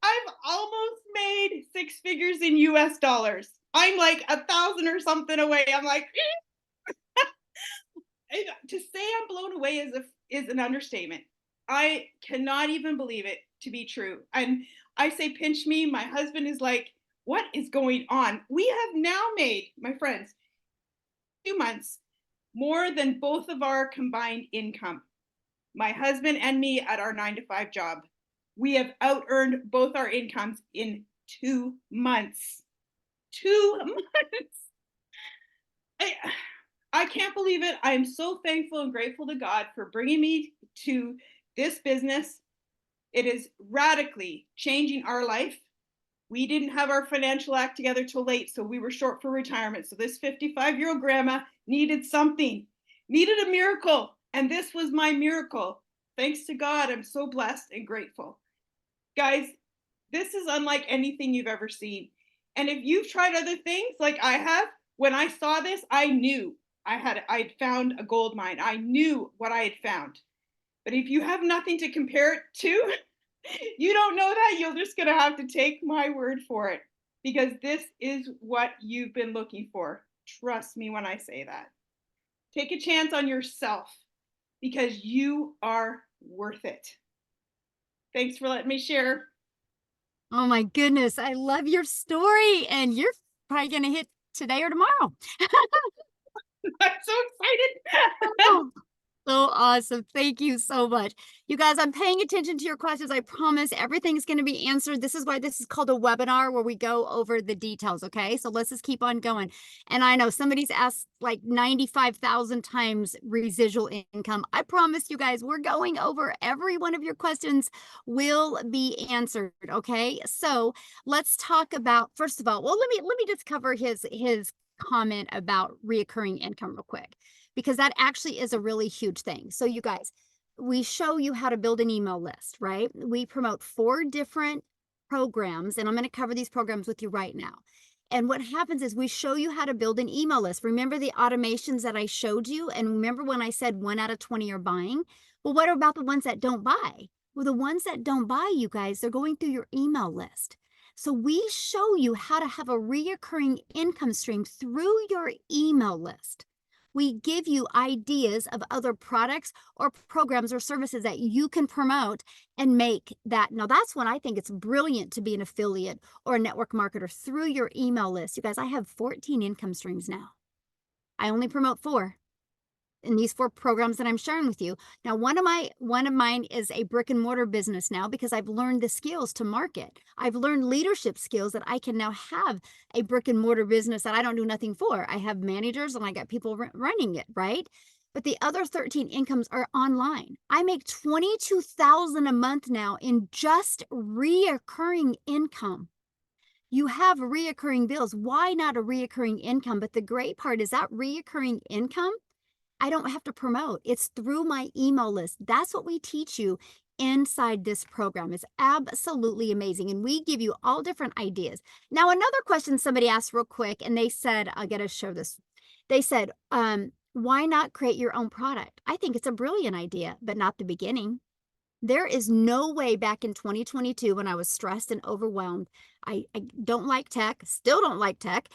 I've almost made six figures in US dollars. I'm like 1,000 or something away. I'm like, to say I'm blown away is an understatement. I cannot even believe it to be true. And I say, pinch me. My husband is like, what is going on? We have now made, my friends, 2 months more than both of our combined income. My husband and me at our 9 to 5 job. We have out earned both our incomes in 2 months. 2 months. I can't believe it. I am so thankful and grateful to God for bringing me to this business. It is radically changing our life. We didn't have our financial act together till late, so we were short for retirement. So this 55-year-old grandma needed something, needed a miracle. And this was my miracle. Thanks to God, I'm so blessed and grateful. Guys, this is unlike anything you've ever seen. And if you've tried other things like I have, when I saw this, I knew I'd found a gold mine. I knew what I had found. But if you have nothing to compare it to, you don't know that, you're just going to have to take my word for it because this is what you've been looking for. Trust me when I say that. Take a chance on yourself because you are worth it. Thanks for letting me share. Oh my goodness. I love your story. And you're probably going to hit today or tomorrow. I'm so excited. So awesome. Thank you so much. You guys, I'm paying attention to your questions. I promise everything's going to be answered. This is why this is called a webinar where we go over the details. Okay. So let's just keep on going. And I know somebody's asked like 95,000 times residual income. I promise you guys, we're going over every one of your questions will be answered. Okay. So let's talk about, first of all, well, let me just cover his comment about reoccurring income real quick, because that actually is a really huge thing. So you guys, we show you how to build an email list, right? We promote 4 different programs, and I'm going to cover these programs with you right now. And what happens is we show you how to build an email list. Remember the automations that I showed you? And remember when I said 1 out of 20 are buying? Well, what about the ones that don't buy? Well, the ones that don't buy, you guys, they're going through your email list. So we show you how to have a reoccurring income stream through your email list. We give you ideas of other products or programs or services that you can promote and make that. Now, that's when I think it's brilliant to be an affiliate or a network marketer through your email list. You guys, I have 14 income streams now. I only promote 4 in these 4 programs that I'm sharing with you. Now, one of mine is a brick and mortar business now because I've learned the skills to market. I've learned leadership skills that I can now have a brick and mortar business that I don't do nothing for. I have managers and I got people running it, right? But the other 13 incomes are online. I make $22,000 a month now in just reoccurring income. You have reoccurring bills. Why not a reoccurring income? But the great part is that reoccurring income, I don't have to promote. It's through my email list. That's what we teach you inside this program. It's absolutely amazing. And we give you all different ideas. Now, another question somebody asked real quick, and they said, I got to show this. They said, why not create your own product? I think it's a brilliant idea, but not the beginning. There is no way back in 2022 when I was stressed and overwhelmed, I don't like tech, still don't like tech,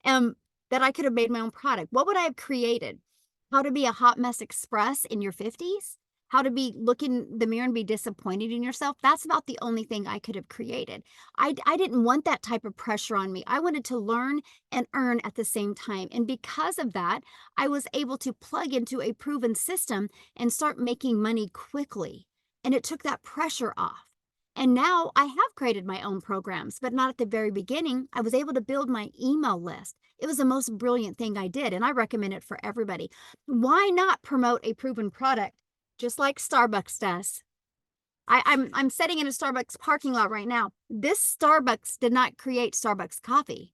um, that I could have made my own product. What would I have created? How to be a hot mess express in your 50s? How to be look in the mirror and be disappointed in yourself? That's about the only thing I could have created. I didn't want that type of pressure on me. I wanted to learn and earn at the same time. And because of that, I was able to plug into a proven system and start making money quickly. And it took that pressure off. And now I have created my own programs, but not at the very beginning. I was able to build my email list. It was the most brilliant thing I did, and I recommend it for everybody. Why not promote a proven product just like Starbucks does? I'm sitting in a Starbucks parking lot right now. This Starbucks did not create Starbucks coffee.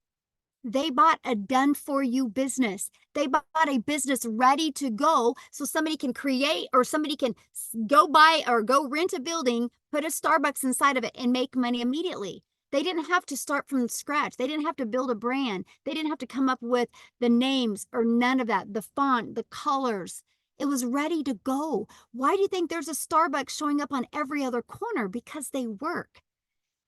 They bought a done for you business. They bought a business ready to go so somebody can create or somebody can go buy or go rent a building, put a Starbucks inside of it and make money immediately. They didn't have to start from scratch. They didn't have to build a brand. They didn't have to come up with the names or none of that, the font, the colors. It was ready to go. Why do you think there's a Starbucks showing up on every other corner? Because they work.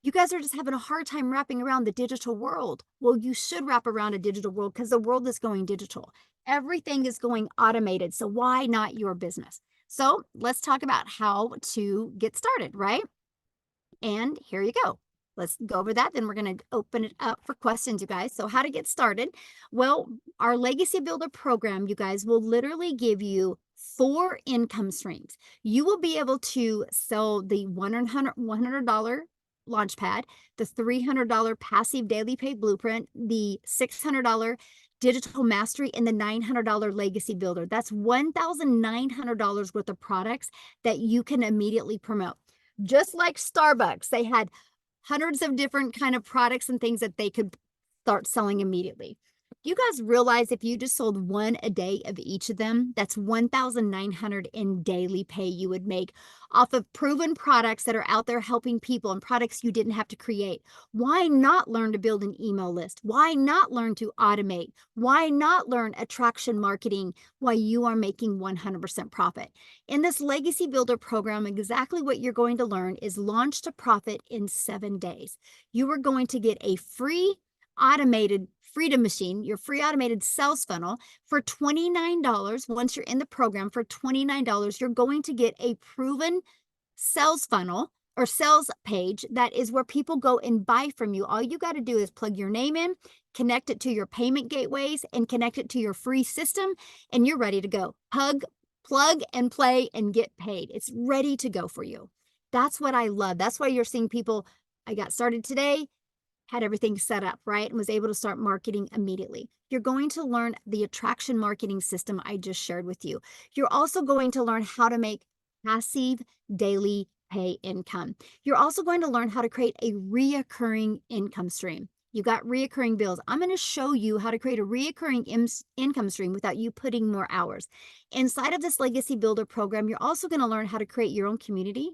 You guys are just having a hard time wrapping around the digital world. Well, you should wrap around a digital world because the world is going digital. Everything is going automated. So why not your business? So let's talk about how to get started, right? And here you go. Let's go over that. Then we're going to open it up for questions, you guys. So how to get started? Well, our Legacy Builder program, you guys, will literally give you 4 income streams. You will be able to sell the $100 Launchpad, the $300 passive daily pay blueprint, the $600 digital mastery, and the $900 legacy builder. That's $1,900 worth of products that you can immediately promote. Just like Starbucks, they had hundreds of different kind of products and things that they could start selling immediately. You guys realize if you just sold 1 a day of each of them, that's 1,900 in daily pay you would make off of proven products that are out there helping people and products you didn't have to create. Why not learn to build an email list? Why not learn to automate? Why not learn attraction marketing while you are making 100% profit? In this Legacy Builder program, exactly what you're going to learn is launch to profit in 7 days. You are going to get a free automated Freedom Machine, your free automated sales funnel for $29. Once you're in the program for $29, you're going to get a proven sales funnel or sales page that is where people go and buy from you. All you got to do is plug your name in, connect it to your payment gateways, and connect it to your free system, and you're ready to go. Plug and play and get paid. It's ready to go for you. That's what I love. That's why you're seeing people, I got started today, had everything set up, right? And was able to start marketing immediately. You're going to learn the attraction marketing system I just shared with you. You're also going to learn how to make passive daily pay income. You're also going to learn how to create a reoccurring income stream. You got reoccurring bills. I'm going to show you how to create a reoccurring income stream without you putting more hours. Inside of this Legacy Builder program, you're also going to learn how to create your own community,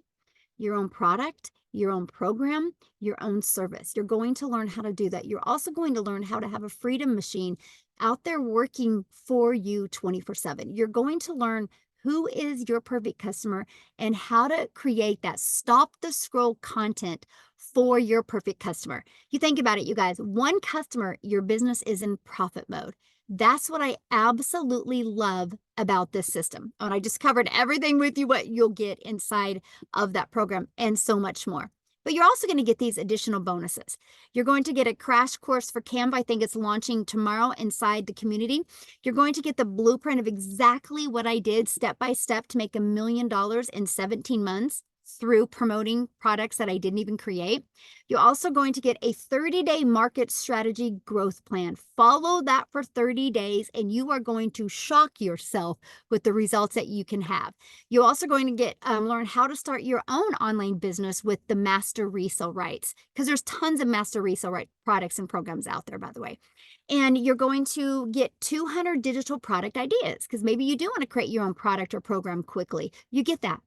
your own product, your own program, your own service. You're going to learn how to do that. You're also going to learn how to have a freedom machine out there working for you 24/7. You're going to learn who is your perfect customer and how to create that stop the scroll content for your perfect customer. You think about it, you guys, one customer, your business is in profit mode. That's what I absolutely love about this system. And I just covered everything with you, what you'll get inside of that program and so much more. But you're also going to get these additional bonuses. You're going to get a crash course for Canva. I think it's launching tomorrow inside the community. You're going to get the blueprint of exactly what I did step by step to make $1 million in 17 months through promoting products that I didn't even create. You're also going to get a 30-day market strategy growth plan. Follow that for 30 days and you are going to shock yourself with the results that you can have. You're also going to get learn how to start your own online business with the master resale rights, because there's tons of master resale right products and programs out there, by the way. And you're going to get 200 digital product ideas, because maybe you do want to create your own product or program quickly. You get that.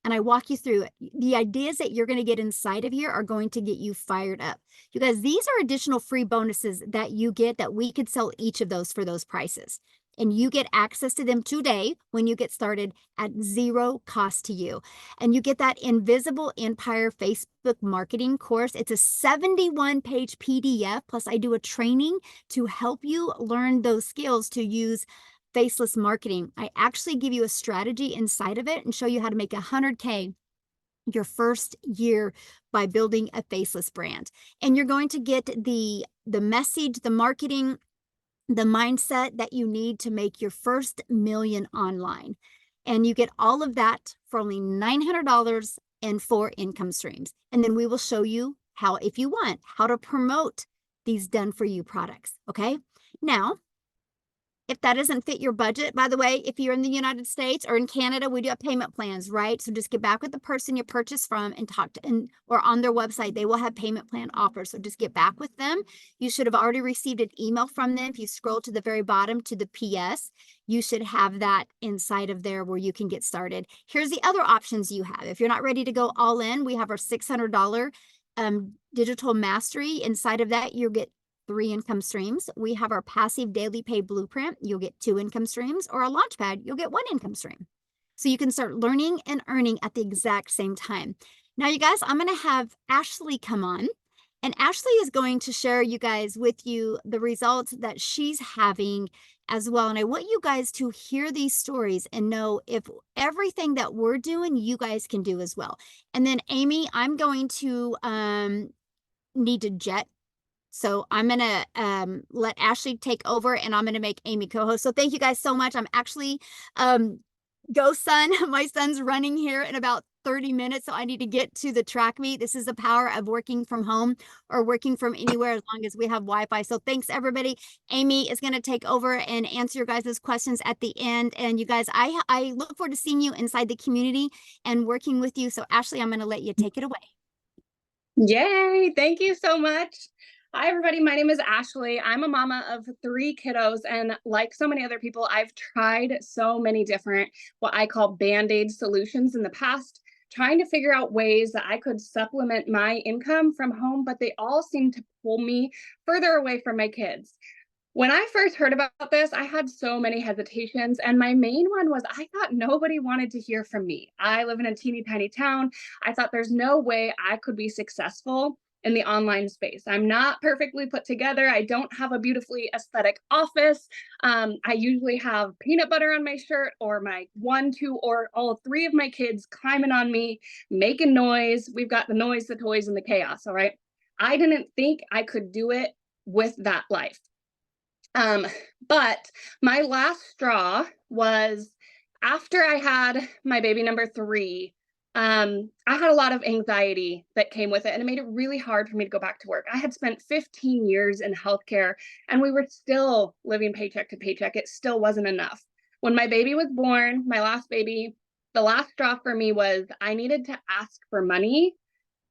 and I walk you through it. The ideas that you're going to get inside of here are going to get you fired up. You guys, these are additional free bonuses that you get that we could sell each of those for those prices. And you get access to them today when you get started at zero cost to you. And you get that Invisible Empire Facebook marketing course. It's a 71-page PDF. Plus, I do a training to help you learn those skills to use faceless marketing. I actually give you a strategy inside of it and show you how to make 100K your first year by building a faceless brand. And you're going to get the message, the marketing, the mindset that you need to make your first million online. And you get all of that for only $900 and 4 income streams. And then we will show you how, if you want, how to promote these done for you products. Okay. Now, if that doesn't fit your budget, by the way, if you're in the United States or in Canada, we do have payment plans, right? So just get back with the person you purchased from and talk to, or on their website, they will have payment plan offers. So just get back with them. You should have already received an email from them. If you scroll to the very bottom to the PS, you should have that inside of there where you can get started. Here's the other options you have. If you're not ready to go all in, we have our $600 digital mastery. Inside of that, you'll get 3 income streams. We have our passive daily pay blueprint. You'll get 2 income streams, or a launchpad, you'll get 1 income stream. So you can start learning and earning at the exact same time. Now, you guys, I'm going to have Ashley come on, and Ashley is going to share you guys with you the results that she's having as well. And I want you guys to hear these stories and know if everything that we're doing, you guys can do as well. And then Amy, I'm going to need to jet. So I'm going to let Ashley take over, and I'm going to make Amy co-host. So thank you guys so much. I'm actually, go son, my son's running here in about 30 minutes. So I need to get to the track meet. This is the power of working from home or working from anywhere as long as we have Wi-Fi. So thanks everybody. Amy is going to take over and answer your guys' questions at the end. And you guys, I look forward to seeing you inside the community and working with you. So Ashley, I'm going to let you take it away. Yay! Thank you so much. Hi, everybody. My name is Ashley. I'm a mama of 3 kiddos, and like so many other people, I've tried so many different, what I call Band-Aid solutions in the past, trying to figure out ways that I could supplement my income from home, but they all seem to pull me further away from my kids. When I first heard about this, I had so many hesitations, and my main one was I thought nobody wanted to hear from me. I live in a teeny tiny town. I thought there's no way I could be successful in the online space. I'm not perfectly put together. I don't have a beautifully aesthetic office. I usually have peanut butter on my shirt, or my 1, 2, or all 3 of my kids climbing on me, making noise. We've got the noise, the toys, and the chaos, all right? I didn't think I could do it with that life. But my last straw was after I had my baby number 3. I had a lot of anxiety that came with it, and it made it really hard for me to go back to work. I had spent 15 years in healthcare, and we were still living paycheck to paycheck. It still wasn't enough. When my baby was born, my last baby, the last straw for me was I needed to ask for money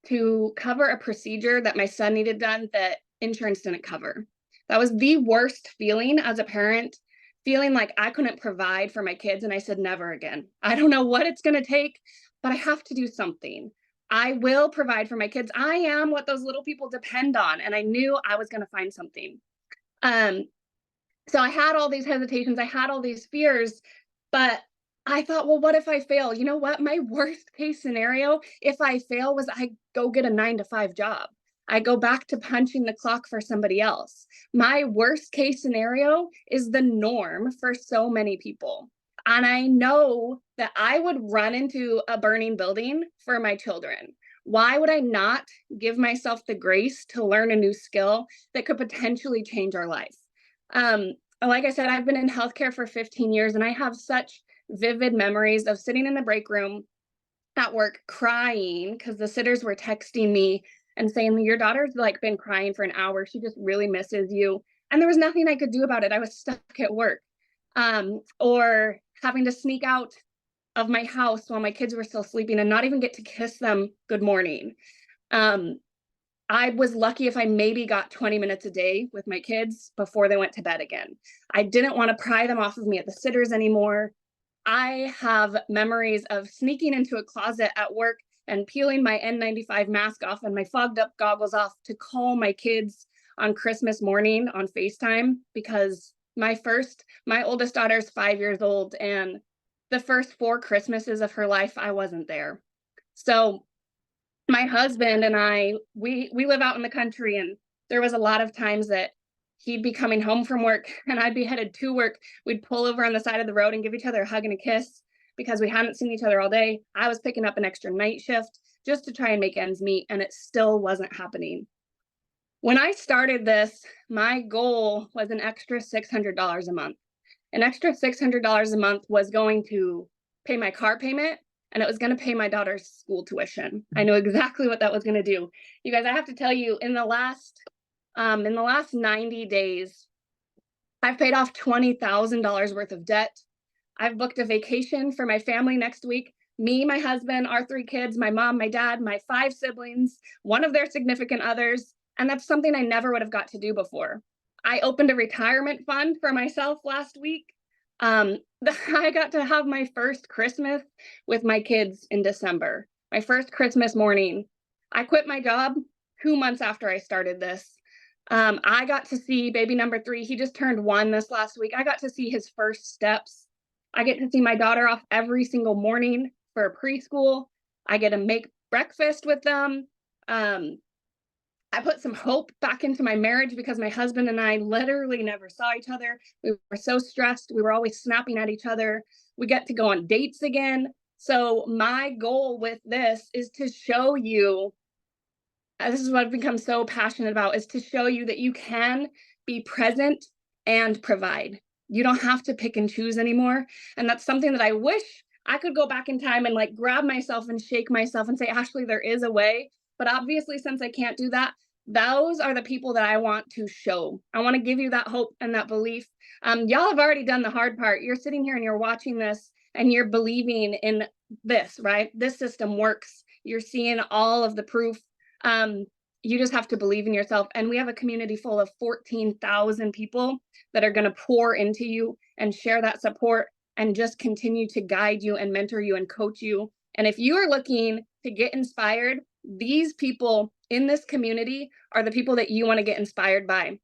to cover a procedure that my son needed done that insurance didn't cover. That was the worst feeling as a parent, feeling like I couldn't provide for my kids. And I said, never again. I don't know what it's going to take, but I have to do something. I will provide for my kids. I am what those little people depend on. And I knew I was going to find something. So I had all these hesitations. I had all these fears, but I thought, well, what if I fail? You know what? My worst case scenario, if I fail, was I go get a 9-to-5 job. I go back to punching the clock for somebody else. My worst case scenario is the norm for so many people. And I know that I would run into a burning building for my children. Why would I not give myself the grace to learn a new skill that could potentially change our life? Like I said, I've been in healthcare for 15 years, and I have such vivid memories of sitting in the break room at work crying because the sitters were texting me and saying, your daughter's like been crying for an hour. She just really misses you. And there was nothing I could do about it. I was stuck at work. Or having to sneak out of my house while my kids were still sleeping and not even get to kiss them good morning. I was lucky if I maybe got 20 minutes a day with my kids before they went to bed again. I didn't want to pry them off of me at the sitters anymore. I have memories of sneaking into a closet at work and peeling my N95 mask off and my fogged up goggles off to call my kids on Christmas morning on FaceTime, because my oldest daughter's 5 years old, and the first 4 Christmases of her life, I wasn't there. So my husband and I, we live out in the country, and there was a lot of times that he'd be coming home from work and I'd be headed to work. We'd pull over on the side of the road and give each other a hug and a kiss because we hadn't seen each other all day. I was picking up an extra night shift just to try and make ends meet, and it still wasn't happening. When I started this, my goal was an extra $600 a month. An extra $600 a month was going to pay my car payment, and it was going to pay my daughter's school tuition. I knew exactly what that was going to do. You guys, I have to tell you, in the last 90 days, I've paid off $20,000 worth of debt. I've booked a vacation for my family next week. Me, my husband, our 3 kids, my mom, my dad, my 5 siblings, one of their significant others. And that's something I never would have got to do before. I opened a retirement fund for myself last week. I got to have my first Christmas with my kids in December. My first Christmas morning. I quit my job 2 months after I started this. I got to see baby number 3. He just turned 1 this last week. I got to see his first steps. I get to see my daughter off every single morning for preschool. I get to make breakfast with them. I put some hope back into my marriage because my husband and I literally never saw each other. We were so stressed. We were always snapping at each other. We get to go on dates again. So my goal with this is to show you, this is what I've become so passionate about, is to show you that you can be present and provide. You don't have to pick and choose anymore. And that's something that I wish I could go back in time and like grab myself and shake myself and say, Ashley, there is a way. But obviously, since I can't do that, those are the people that I want to show. I want to give you that hope and that belief. Y'all have already done the hard part. You're sitting here and you're watching this and you're believing in this, right? This system works. You're seeing all of the proof. You just have to believe in yourself. And we have a community full of 14,000 people that are going to pour into you and share that support and just continue to guide you and mentor you and coach you. And if you are looking to get inspired, these people in this community are the people that you want to get inspired by.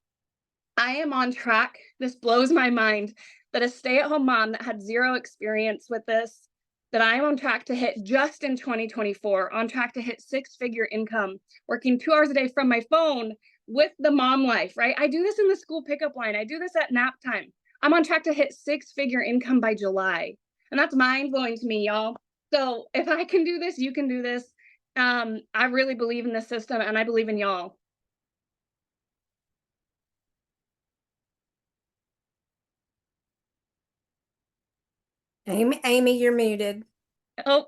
I am on track. This blows my mind that a stay-at-home mom that had 0 experience with this, that I'm on track to hit just in 2024, on track to hit 6-figure income, working 2 hours a day from my phone with the mom life, right? I do this in the school pickup line. I do this at nap time. I'm on track to hit 6-figure income by July. And that's mind-blowing to me, y'all. So if I can do this, you can do this. I really believe in this system, and I believe in y'all. Amy, you're muted. Oh,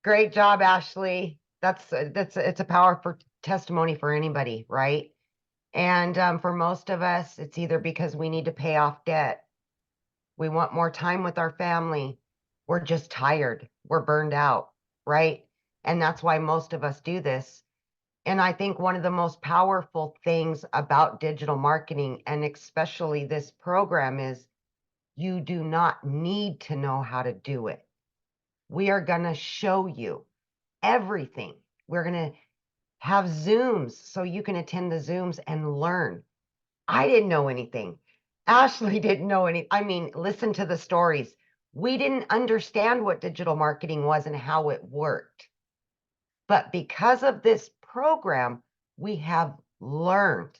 Great job, Ashley. It's a powerful testimony for anybody, right? And for most of us, it's either because we need to pay off debt, we want more time with our family, we're just tired, we're burned out, right? And that's why most of us do this. And I think one of the most powerful things about digital marketing, and especially this program, is you do not need to know how to do it. We are going to show you everything. We're going to have Zooms so you can attend the Zooms and learn. I didn't know anything. Ashley didn't know any. I mean, listen to the stories. We didn't understand what digital marketing was and how it worked. But because of this program, we have learned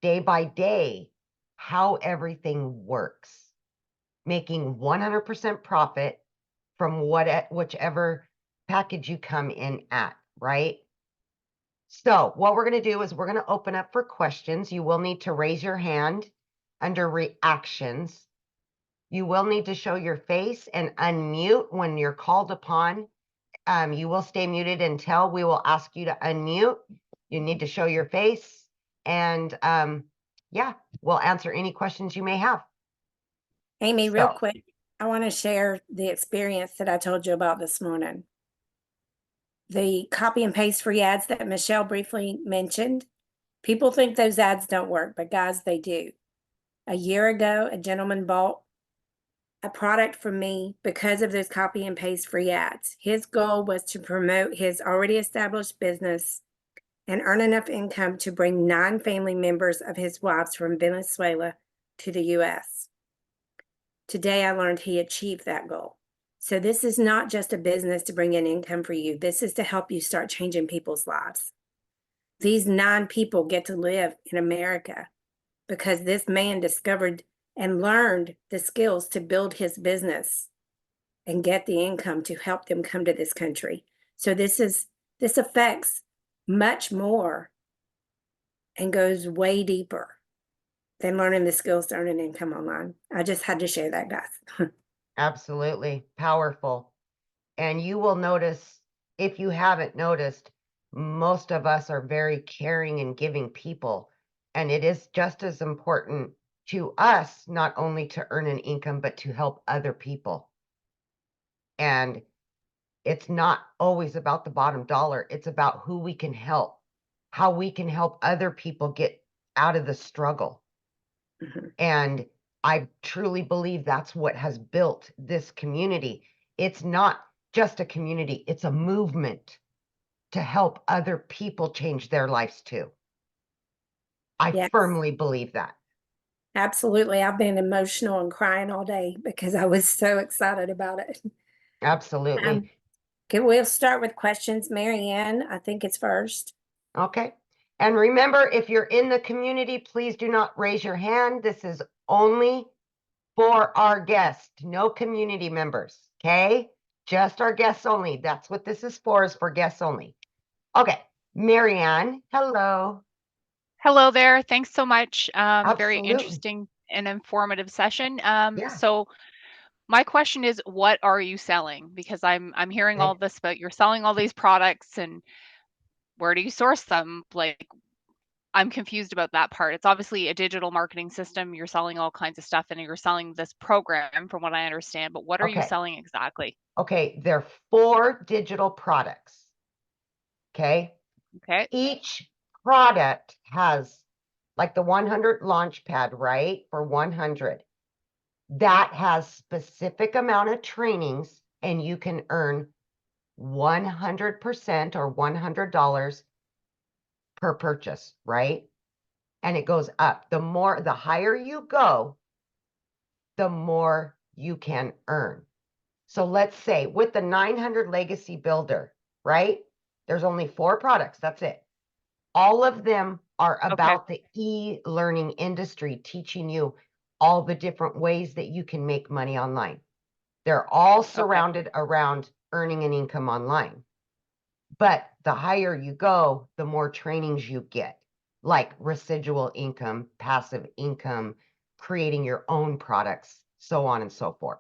day by day how everything works, making 100% profit from whichever package you come in at, right? So what we're going to do is we're going to open up for questions. You will need to raise your hand under reactions. You will need to show your face and unmute when you're called upon. You will stay muted until we will ask you to unmute. You need to show your face, and yeah, we'll answer any questions you may have. Amy, real quick, I want to share the experience that I told you about this morning. The copy and paste free ads that Michelle briefly mentioned. People think those ads don't work, but guys, they do. A year ago, a gentleman bought a product from me because of those copy and paste free ads. His goal was to promote his already established business and earn enough income to bring 9 family members of his wives from Venezuela to the US. Today, I learned he achieved that goal. So this is not just a business to bring in income for you. This is to help you start changing people's lives. These 9 people get to live in America because this man discovered and learned the skills to build his business and get the income to help them come to this country. So this affects much more and goes way deeper than learning the skills to earn an income online. I just had to share that, guys. Absolutely powerful. And you will notice, if you haven't noticed, most of us are very caring and giving people. And it is just as important to us, not only to earn an income, but to help other people. And it's not always about the bottom dollar. It's about who we can help, how we can help other people get out of the struggle. Mhm. And I truly believe that's what has built this community. It's not just a community, it's a movement to help other people change their lives too. I Yes. firmly believe that. Absolutely. I've been emotional and crying all day because I was so excited about it. Absolutely. Okay, we'll start with questions. Mary Ann, I think it's first. Okay. And remember, if you're in the community, please do not raise your hand. This is only for our guests, no community members. Okay. Just our guests only. That's what this is for guests only. Okay. Marianne, hello. Hello there. Thanks so much. Very Absolutely. interesting and informative session. Yeah. So my question is, what are you selling? Because I'm hearing all Okay. this about you're selling all these products, and where do you source them? Like, I'm confused about that part. It's obviously a digital marketing system. You're selling all kinds of stuff, and you're selling this program, from what I understand. But what are you Okay. selling exactly? Okay. There are 4 digital products. Okay. Okay. Each product has, like the 100 launch pad, right? For 100. That has specific amount of trainings, and you can earn 100% or $100 per purchase, right? And it goes up. The higher you go, the more you can earn. So let's say with the 900 Legacy Builder, right? There's only 4 products. That's it. All of them are Okay. about the e-learning industry, teaching you all the different ways that you can make money online. They're all surrounded around earning an income online. But the higher you go, the more trainings you get, like residual income, passive income, creating your own products, so on and so forth.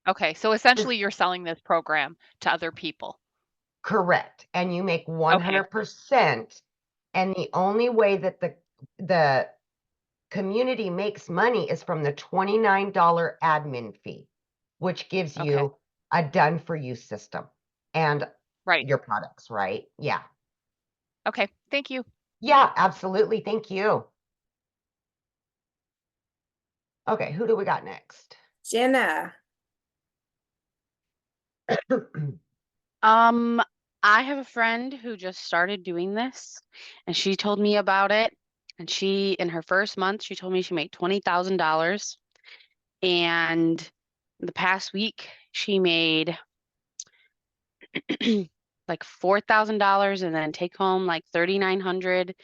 Okay. So essentially, you're selling this program to other people. Correct. And you make Okay. 100%. And the only way that the community makes money is from the $29 admin fee, which gives Okay. you a done for you system and Right. your products, right? Yeah. Okay. Thank you. Yeah, absolutely. Thank you. Okay, who do we got next? Jenna. I have a friend who just started doing this and she told me about it. And she, in her first month, she told me she made $20,000. And the past week, she made like $4,000 and then take home like $3,900.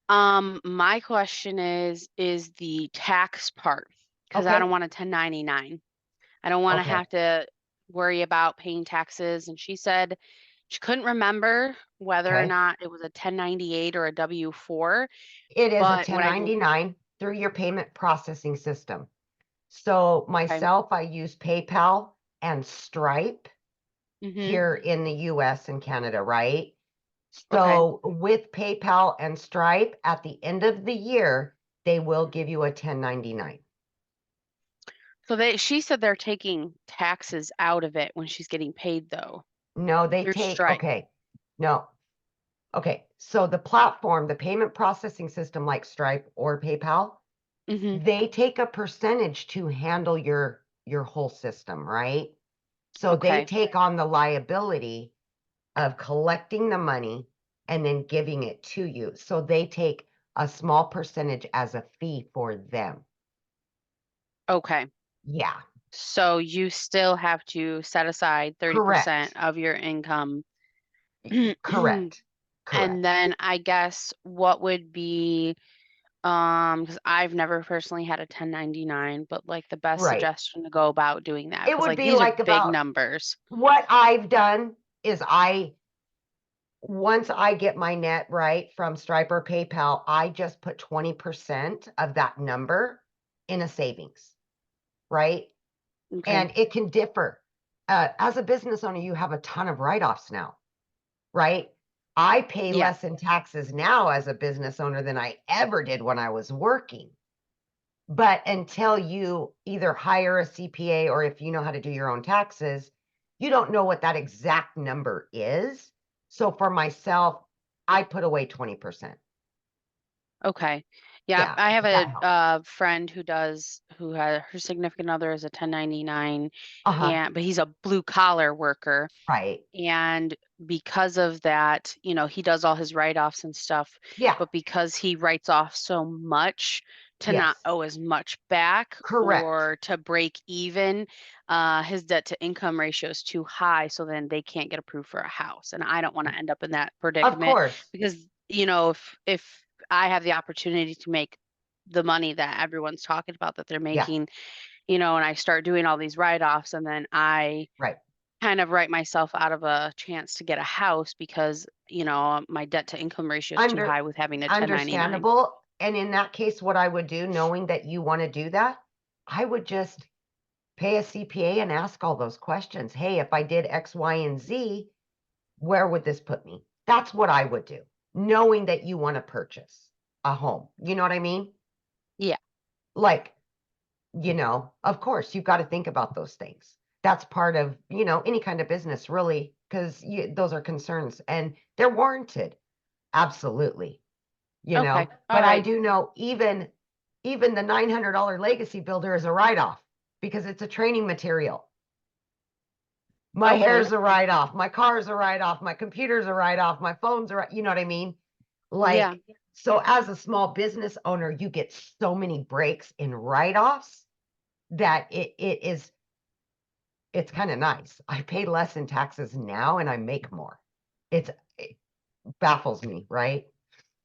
My question is the tax part, because I Okay. don't want a 1099. I don't want to Okay. have to worry about paying taxes. And she said she couldn't remember whether or Okay. not it was a 1098 or a W-4, It is a but when I 1099 through your payment processing system. So okay, myself, I use PayPal and Stripe here in the US and Canada, right? okay. So with PayPal and Stripe, at the end of the year, they will give you a 1099. So she said they're taking taxes out of it when she's getting paid though, No, they through take, Stripe. okay. No. Okay. So the platform, the payment processing system like Stripe or PayPal, Mm-hmm. they take a percentage to handle your your whole system, right? So they Okay. take on the liability of collecting the money and then giving it to you. So they take a small percentage as a fee for them. Okay. Yeah, So you still have to set aside 30% correct. of your income. Correct. And Correct. then I guess what would be, because I've never personally had a 1099, but like the best Right. suggestion to go about doing that, It because would like be these are like big about numbers. what I've done is once I get my net right from Stripe or PayPal, I just put 20% of that number in a savings, right? Okay. And it can differ. As a business owner, you have a ton of write-offs now, right? I pay Yeah. less in taxes now as a business owner than I ever did when I was working. But until you either hire a CPA or if you know how to do your own taxes, you don't know what that exact number is. So for myself, I put away 20%. Okay. Yeah, Yeah, I have that a helps. friend who had her significant other is a 1099, Uh-huh. but he's a blue collar worker. Right. And because of that, he does all his write-offs and stuff, Yeah. but because he writes off so much to Yes. not owe as much back Correct. or to break even, his debt to income ratio is too high. So then they can't get approved for a house. And I don't want to end up in that Of predicament course. because, if I have the opportunity to make the money that everyone's talking about that they're Yeah. making, and I start doing all these write-offs and then I Right. kind of write myself out of a chance to get a house because, my debt to income ratio is too high with having a 1099. Understandable. And in that case, what I would do, knowing that you want to do that, I would just pay a CPA and ask all those questions. Hey, if I did X, Y, and Z, where would this put me? That's what I would do, knowing that you want to purchase a home. You know what I mean? Yeah. Like, of course, you've got to think about those things. That's part of, any kind of business, really, because those are concerns and they're warranted. Absolutely. Okay. All But I right. do know even the $900 legacy builder is a write-off because it's a training material. My Okay. hair's a write-off, my car's a write-off, my computer's a write-off, my phone's you know what I mean? Yeah. Like, so as a small business owner, you get so many breaks in write-offs that it's kind of nice. I pay less in taxes now and I make more. It baffles me, right?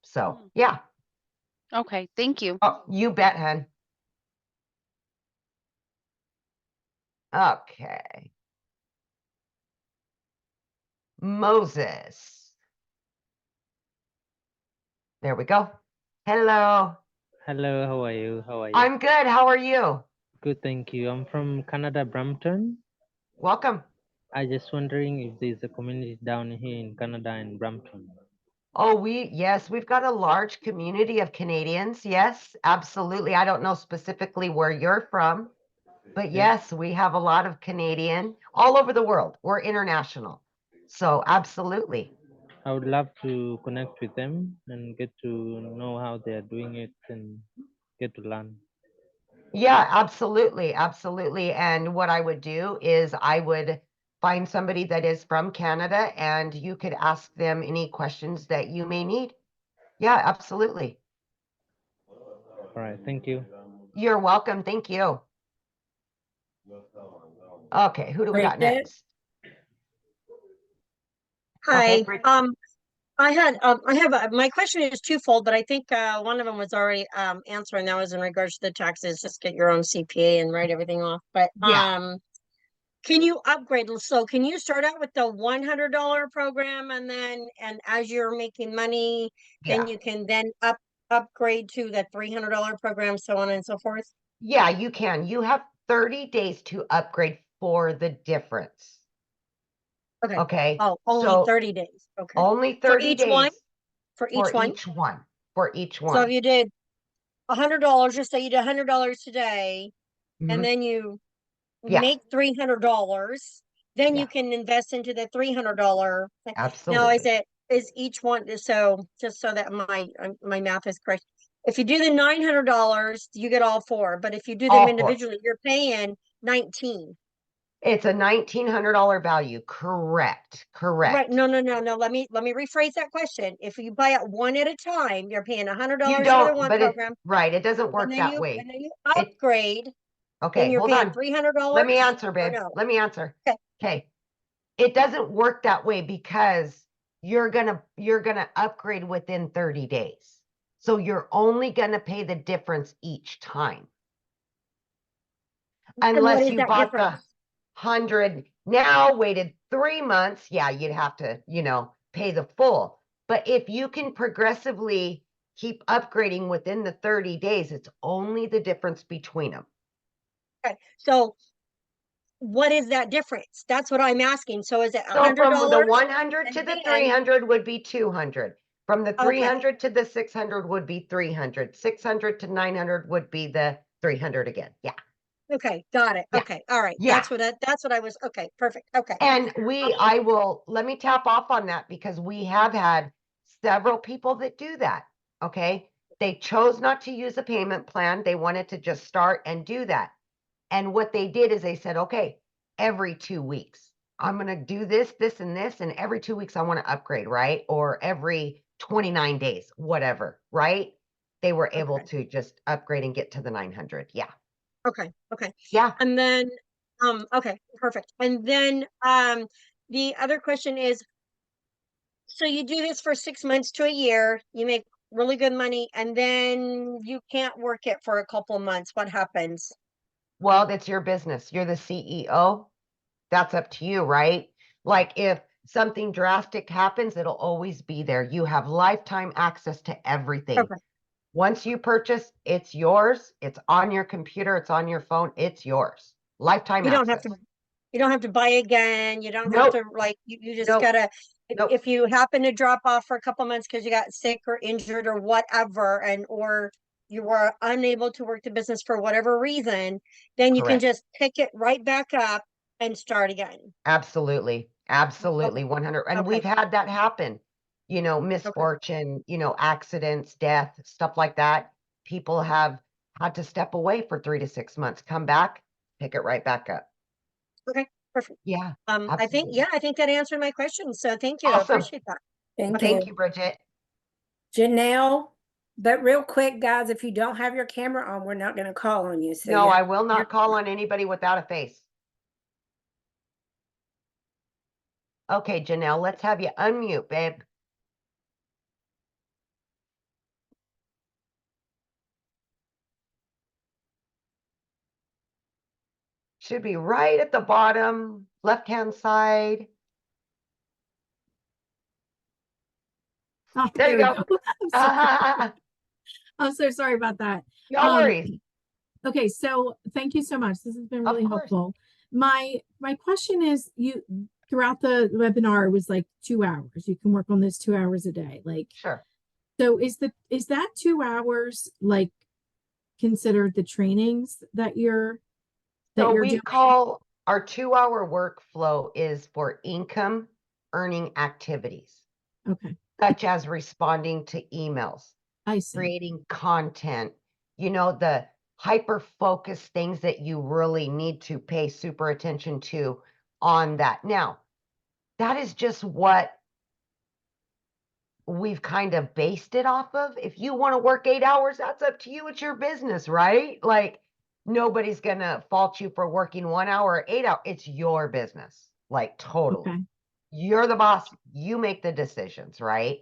So Mhm. yeah. Okay. Thank you. Oh, you bet, hun. Okay. Moses. There we go. Hello. Hello, how are you? How are you? I'm good. How are you? Good, thank you. I'm from Canada, Brampton. Welcome. I just wondering if there's a community down here in Canada in Brampton. Oh, yes, we've got a large community of Canadians. Yes, absolutely. I don't know specifically where you're from, but Yeah. yes, we have a lot of Canadian all over the world. We're international. So absolutely. I would love to connect with them and get to know how they are doing it and get to learn. Yeah, absolutely. Absolutely. And what I would do is I would find somebody that is from Canada and you could ask them any questions that you may need. Yeah, absolutely. All right, thank you. You're welcome. Thank you. Okay, who do we got Bridget? next? Hi. Okay, I have my question is twofold, but I think one of them was already answered, and that was in regards to the taxes. Just get your own CPA and write everything off. But yeah, can you upgrade? So can you start out with the $100 program, and as you're making money, then yeah, you can then upgrade to the $300 program, so on and so forth? yeah, you can. You have 30 days to upgrade for the difference. Okay. Okay, Oh, only so 30 days. Okay. only For 30 each one? days For for each one? each one. For each So if one. you did $100, just say you did $100 today, and Mhm. then you Yeah, make $300, then yeah, you can invest into the $300 thing. Now, absolutely. is each one, so just so that my math is correct, if you do the $900, you get all four, but if you do them All four. individually, you're paying 19. It's a $1,900 value. Correct. Correct. Right. No. Let me rephrase that question. If you buy it one at a time, you're paying $100 You for the don't, one but it, program. right. It doesn't And work then that way. you It, upgrade, then okay, you're hold paying on. $300. Let me answer, Or babe. no? Let me answer. Okay. Okay. It doesn't work that way because you're gonna upgrade within 30 days. So you're only gonna pay the difference each time. And what Unless is you that bought the difference? 100 now, waited 3 months, yeah, you'd have to, pay the full. But if you can progressively keep upgrading within the 30 days, it's only the difference between them. Okay. So what is that difference? That's what I'm asking. So is it So $100? from the 100 to And the then- 300 would be 200. From the Okay. 300 to the 600 would be 300. 600 to 900 would be the 300 again. Yeah. Okay, got it. Yeah. Okay, all right. Yeah. That's what I was. Okay, perfect. Okay. And let me tap off on that because we have had several people that do that. Okay. They chose not to use a payment plan. They wanted to just start and do that. And what they did is they said, okay, every 2 weeks, I'm going to do this, this, and this. And every 2 weeks, I want to upgrade, right? Or every 29 days, whatever, right? They were able to just upgrade and get to the 900. Yeah. Okay. Yeah. And then, okay, perfect. And then, the other question is, so you do this for 6 months to a year, you make really good money, and then you can't work it for a couple of months. What happens? Well, that's your business. You're the CEO. That's up to you, right? Like if something drastic happens, it'll always be there. You have lifetime access to everything. Okay. Once you purchase, it's yours. It's on your computer. It's on your phone. It's yours. Lifetime You don't have access. you don't have to buy again. You don't have Nope. to you just Nope. gotta, Nope. if you happen to drop off for a couple months because you got sick or injured or whatever, or you were unable to work the business for whatever reason, then you can Correct. just pick it right back up and start again. Absolutely. Absolutely. 100. And Okay. we've had that happen, misfortune, accidents, death, stuff like that. People have had to step away for 3 to 6 months, come back, pick it right back up. Okay, perfect. Yeah. I think, absolutely. I think that answered my question. So thank you. I Awesome. appreciate that. Thank Thank you. you, Bridget. Janelle, but real quick, guys, if you don't have your camera on, we're not going to call on you. So No, you I have will to- not call on anybody without a face. Okay, Janelle, let's have you unmute, babe. Should be right at the bottom, left-hand side. Oh, There you we go. I'm so sorry about that. No worries. Okay, so thank you so much. This has been Of really course. helpful. My question is, you throughout the webinar, it was like 2 hours. You can work on this 2 hours a day. Like, Sure. so is that 2 hours like considered the trainings that you're we doing? call our 2-hour workflow is for income earning activities, Okay, such as responding to emails, I see. creating content, the hyper focused things that you really need to pay super attention to on that. Now, that is just what we've kind of based it off of. If you want to work 8 hours, that's up to you. It's your business, right? Like nobody's going to fault you for working 1 hour or 8 hours. It's your business. Like totally. Okay. You're the boss. You make the decisions, right?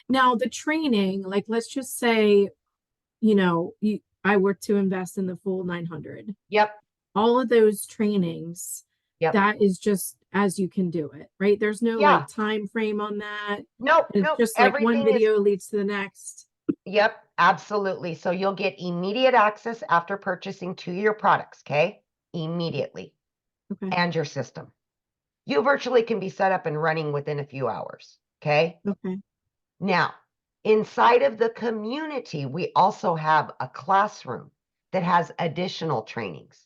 Now the training, like let's just say, I were to invest in the full 900. Yep. All of those trainings, Yep. that is just as you can do it, right? There's no Yeah. like time frame on that. Nope. It's Nope. just like one Everything is video leads to the next. Yep, absolutely. So you'll get immediate access after purchasing to your products, okay? Immediately. Okay. And your system. You virtually can be set up and running within a few hours, okay? Okay. Now, inside of the community, we also have a classroom that has additional trainings.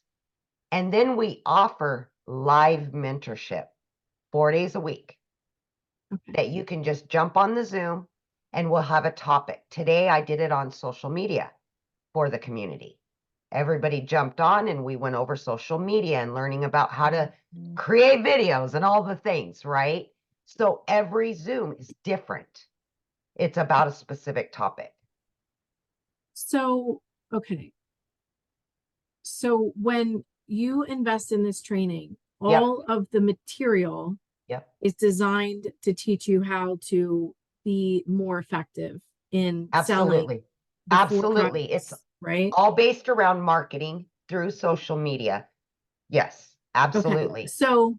And then we offer live mentorship 4 days a week Okay. that you can just jump on the Zoom and we'll have a topic. Today, I did it on social media for the community. everybody jumped on and we went over social media and learning about how to create videos and all the things, right? So every Zoom is different. It's about a specific topic. So, okay. So when you invest in this training, Yep. all of the material Yep. is designed to teach you how to be more effective in selling Absolutely. the four Absolutely. It's products, right? all based around marketing through social media. Yes, absolutely. Okay. So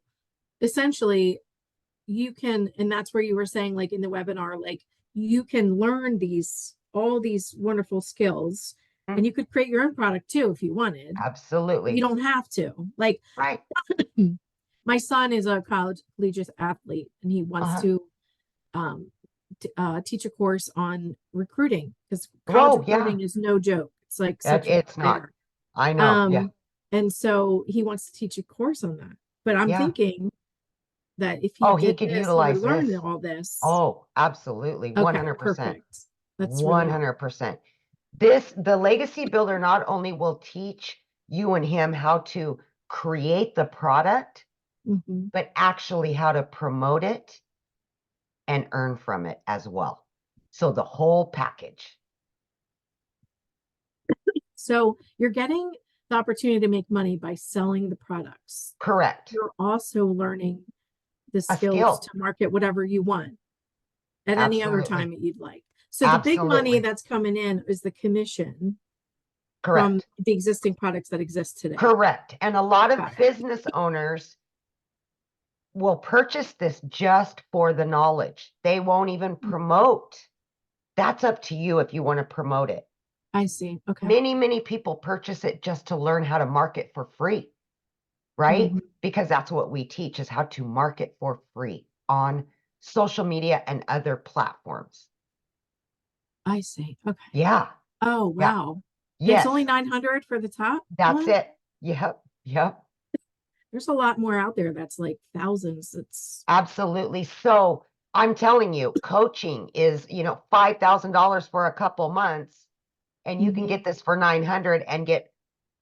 essentially you can, and that's where you were saying, like in the webinar, like you can learn all these wonderful skills, Mhm. and you could create your own product too if you wanted. Absolutely. You don't have to. Like Right. my son is a collegiate athlete, and he wants to teach a course on recruiting, because college Oh, yeah. recruiting is no joke. It's like such a It's not. no-brainer. I know. Yeah. And so he wants to teach a course on that. But I'm Yeah. thinking that if he Oh, he did could this, he utilize would learn this. all this. Oh, absolutely. Okay, 100%. perfect. That's really 100%. The legacy builder not only will teach you and him how to create the product, Mhm. but actually how to promote it and earn from it as well. So the whole package. So you're getting the opportunity to make money by selling the products. Correct. You're also learning the A skills skill. to market whatever you want at any other Absolutely. time that you'd like. So the big money Absolutely. that's coming in is the commission from Correct. the existing products that exist today. Correct. And a lot of Got it. business owners will purchase this just for the knowledge. They won't even promote. That's up to you if you want to promote it. I see. Okay. Many people purchase it just to learn how to market for free, right? Mhm. Because that's what we teach, is how to market for free on social media and other platforms. I see. Okay. Yeah. Oh, Yeah. wow. Yes. It's only 900 for the top That's one? it. Yep. Yep. There's a lot more out there that's like thousands. It's Absolutely. So I'm telling you, coaching is, $5,000 for a couple months, and you can Mhm. get this for 900 and get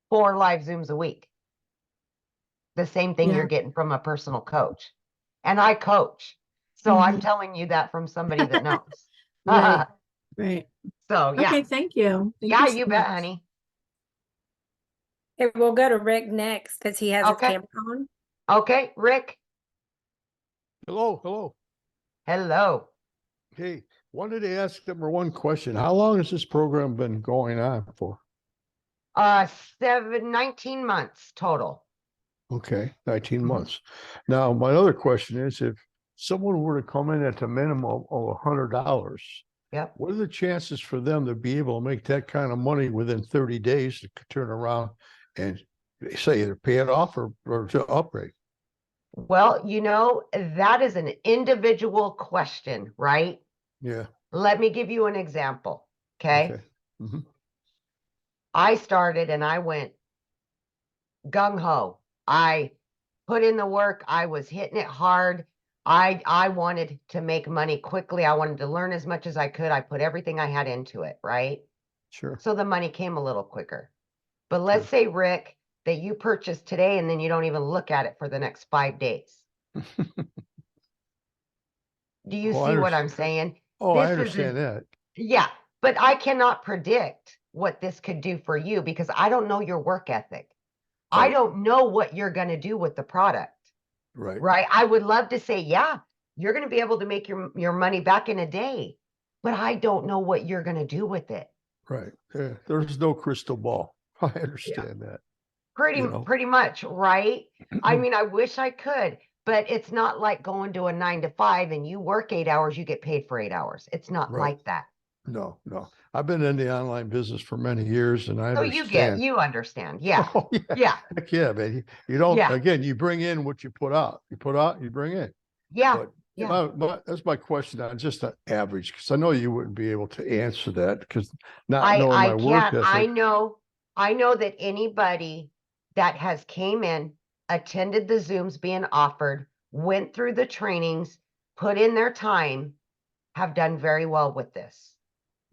4 live Zooms a week. The same thing Yeah. you're getting from a personal coach. And I coach. So I'm Mhm. telling you that from somebody that knows. Right. Right. So yeah. Okay, thank you. Thank Yeah, you so you bet, much. honey. Okay, we'll go to Rick next because he has his Okay. camera on. Okay, Rick. Hello, hello. Hello. Hey, wanted to ask number one question. How long has this program been going on for? 19 months total. Okay, 19 Mhm. months. Now, my other question is, if someone were to come in at the minimum of $100, Yep. what are the chances for them to be able to make that kind of money within 30 days to turn around and say either pay it off or to upgrade? Well, that is an individual question, right? Yeah. Let me give you an example. Okay. Mm-hmm. I started and I went gung ho. I put in the work. I was hitting it hard. I wanted to make money quickly. I wanted to learn as much as I could. I put everything I had into it, right? Sure. So the money came a little quicker. But let's say, Rick, that you purchased today and then you don't even look at it for the next 5 days. Do you see what I'm saying? Oh, I This is understand that. Yeah, but I cannot predict what this could do for you because I don't know your work ethic. I Right. don't know what you're going to do with the product. Right. Right. I would love to say, yeah, you're going to be able to make your money back in a day, but I don't know what you're going to do with it. Right. Yeah. There's no crystal ball. I understand that. Pretty much, right? I mean, I wish I could, but it's not like going to a 9 to 5 and you work 8 hours, you get paid for 8 hours. It's not Right. like that. No. I've been in the online business for many years and I So understand. you understand. Yeah. Oh, yeah. Yeah. Heck yeah, man. You don't, Yeah. again, you bring in what you put out. You put out, you bring in. Yeah. But Yeah. that's my question on just an average, because I know you wouldn't be able to answer that because not knowing I my work can't. I ethic. know that anybody that has came in, attended the Zooms being offered, went through the trainings, put in their time, have done very well with this.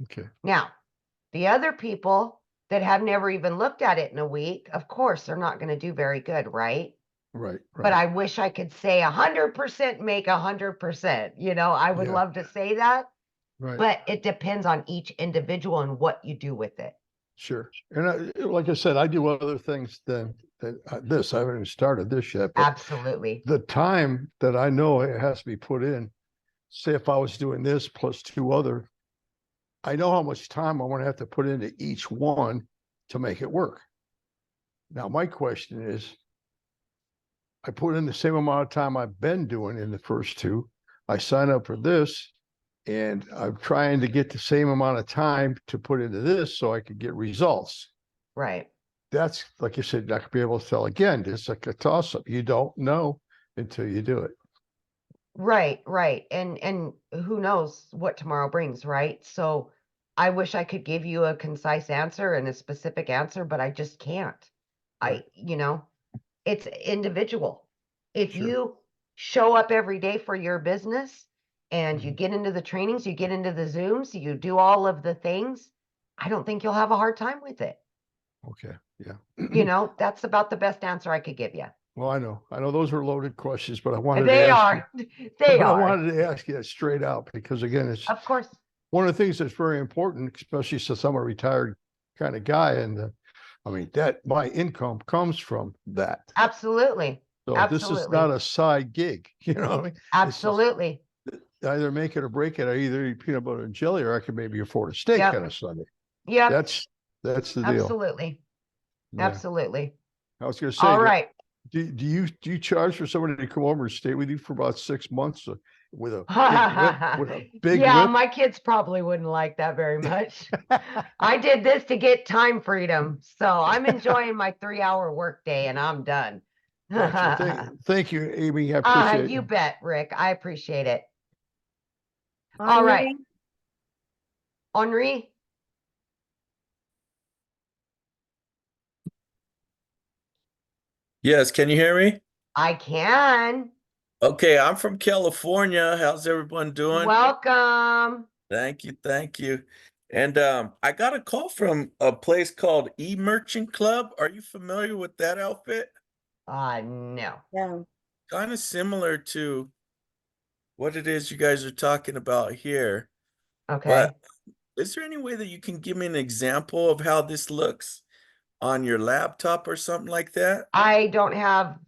Okay. Now, the other people that have never even looked at it in a week, of course, they're not going to do very good, right? Right. But I wish I could say 100% make 100%. You know, I would Yeah. love to say that, Right. but it depends on each individual and what you do with it. Sure. And like I said, I do other things than this. I haven't even started this yet. But Absolutely. the time that I know it has to be put in, say if I was doing this plus 2 other, I know how much time I'm going to have to put into each one to make it work. Now, my question is, I put in the same amount of time I've been doing in the first 2. I sign up for this, and I'm trying to get the same amount of time to put into this so I could get results. Right. That's, like you said, not gonna be able to tell again. It's like a toss up. You don't know until you do it. Right, right. And who knows what tomorrow brings, right? So I wish I could give you a concise answer and a specific answer, but I just can't. Right. It's individual. If Sure. you show up every day for your business and you Mhm. get into the trainings, you get into the Zooms, you do all of the things, I don't think you'll have a hard time with it. Okay. Yeah. That's about the best answer I could give you. Well, I know those are loaded questions, but I wanted to They ask you, are. They but I are. wanted to ask you that straight out because again, it's Of course. one of the things that's very important, especially since I'm a retired kind of guy. And I mean, that my income comes from that. Absolutely. So this is not Absolutely. a side gig, you know what I mean? This is Absolutely. either make it or break it. I either eat peanut butter and jelly, or I could maybe afford a steak Yep. on a Sunday. Yep. That's the deal. Absolutely. Yeah. Absolutely. I was going to say, All right. do you charge for somebody to come over and stay with you for about 6 months with a big Yeah, whip? my kids probably wouldn't like that very much. I did this to get time freedom, so I'm enjoying my 3-hour workday and I'm done. Gotcha. Thank you, Amy. I appreciate You it. bet, Rick. I appreciate it. All right. Henri, Yes, can you hear me? I can. Okay, I'm from California. How's everyone doing? Welcome. Thank you, thank you. And I got a call from a place called E-Merchant Club. Are you familiar with that outfit? No. Yeah. Kind of similar to what it is you guys are talking about here. Okay. But is there any way that you can give me an example of how this looks on your laptop or something like that? I don't have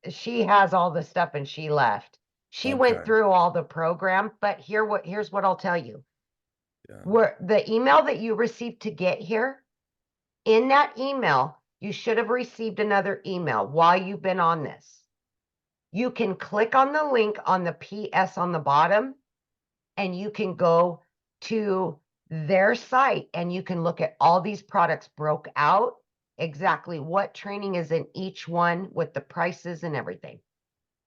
she has all the stuff and she left. She went Okay. through all the program, but here's what I'll tell you. Yeah. Where the email that you received to get here, in that email, you should have received another email while you've been on this. You can click on the link on the PS on the bottom, and you can go to their site and you can look at all these products broke out, exactly what training is in each one with the prices and everything.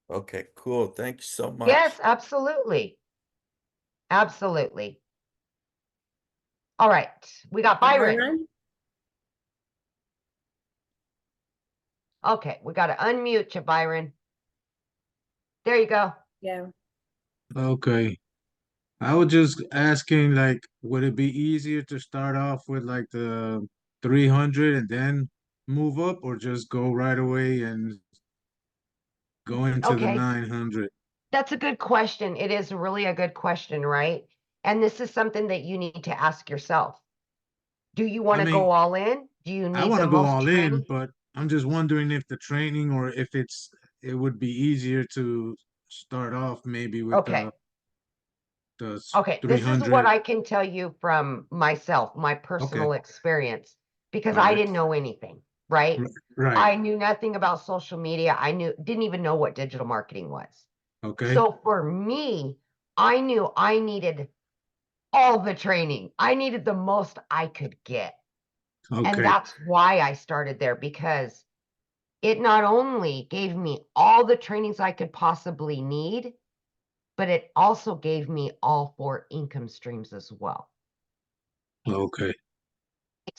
Okay, cool. Thank you so much. Yes, absolutely. Absolutely. All right. We got Byron. Okay, we got to unmute you, Byron. There you go. Yeah. Okay. I was just asking, like, would it be easier to start off with like the 300 and then move up, or just go right away and go into the Okay, 900? that's a good question. It is really a good question, right? And this is something that you need to ask yourself. Do you want I to mean, go all in? Do you I need want the to go most all in, training? but I'm just wondering if the training, or if it would be easier to start off maybe with Okay. the Okay, this is what 300. I can tell you from myself, my Okay. personal experience, because All I right. didn't know anything, right? Right. I knew nothing about social media. Didn't even know what digital marketing was. Okay. So for me, I knew I needed all the training. I needed the most I could get. And Okay. that's why I started there, because it not only gave me all the trainings I could possibly need, but it also gave me all 4 income streams as well. Okay. Make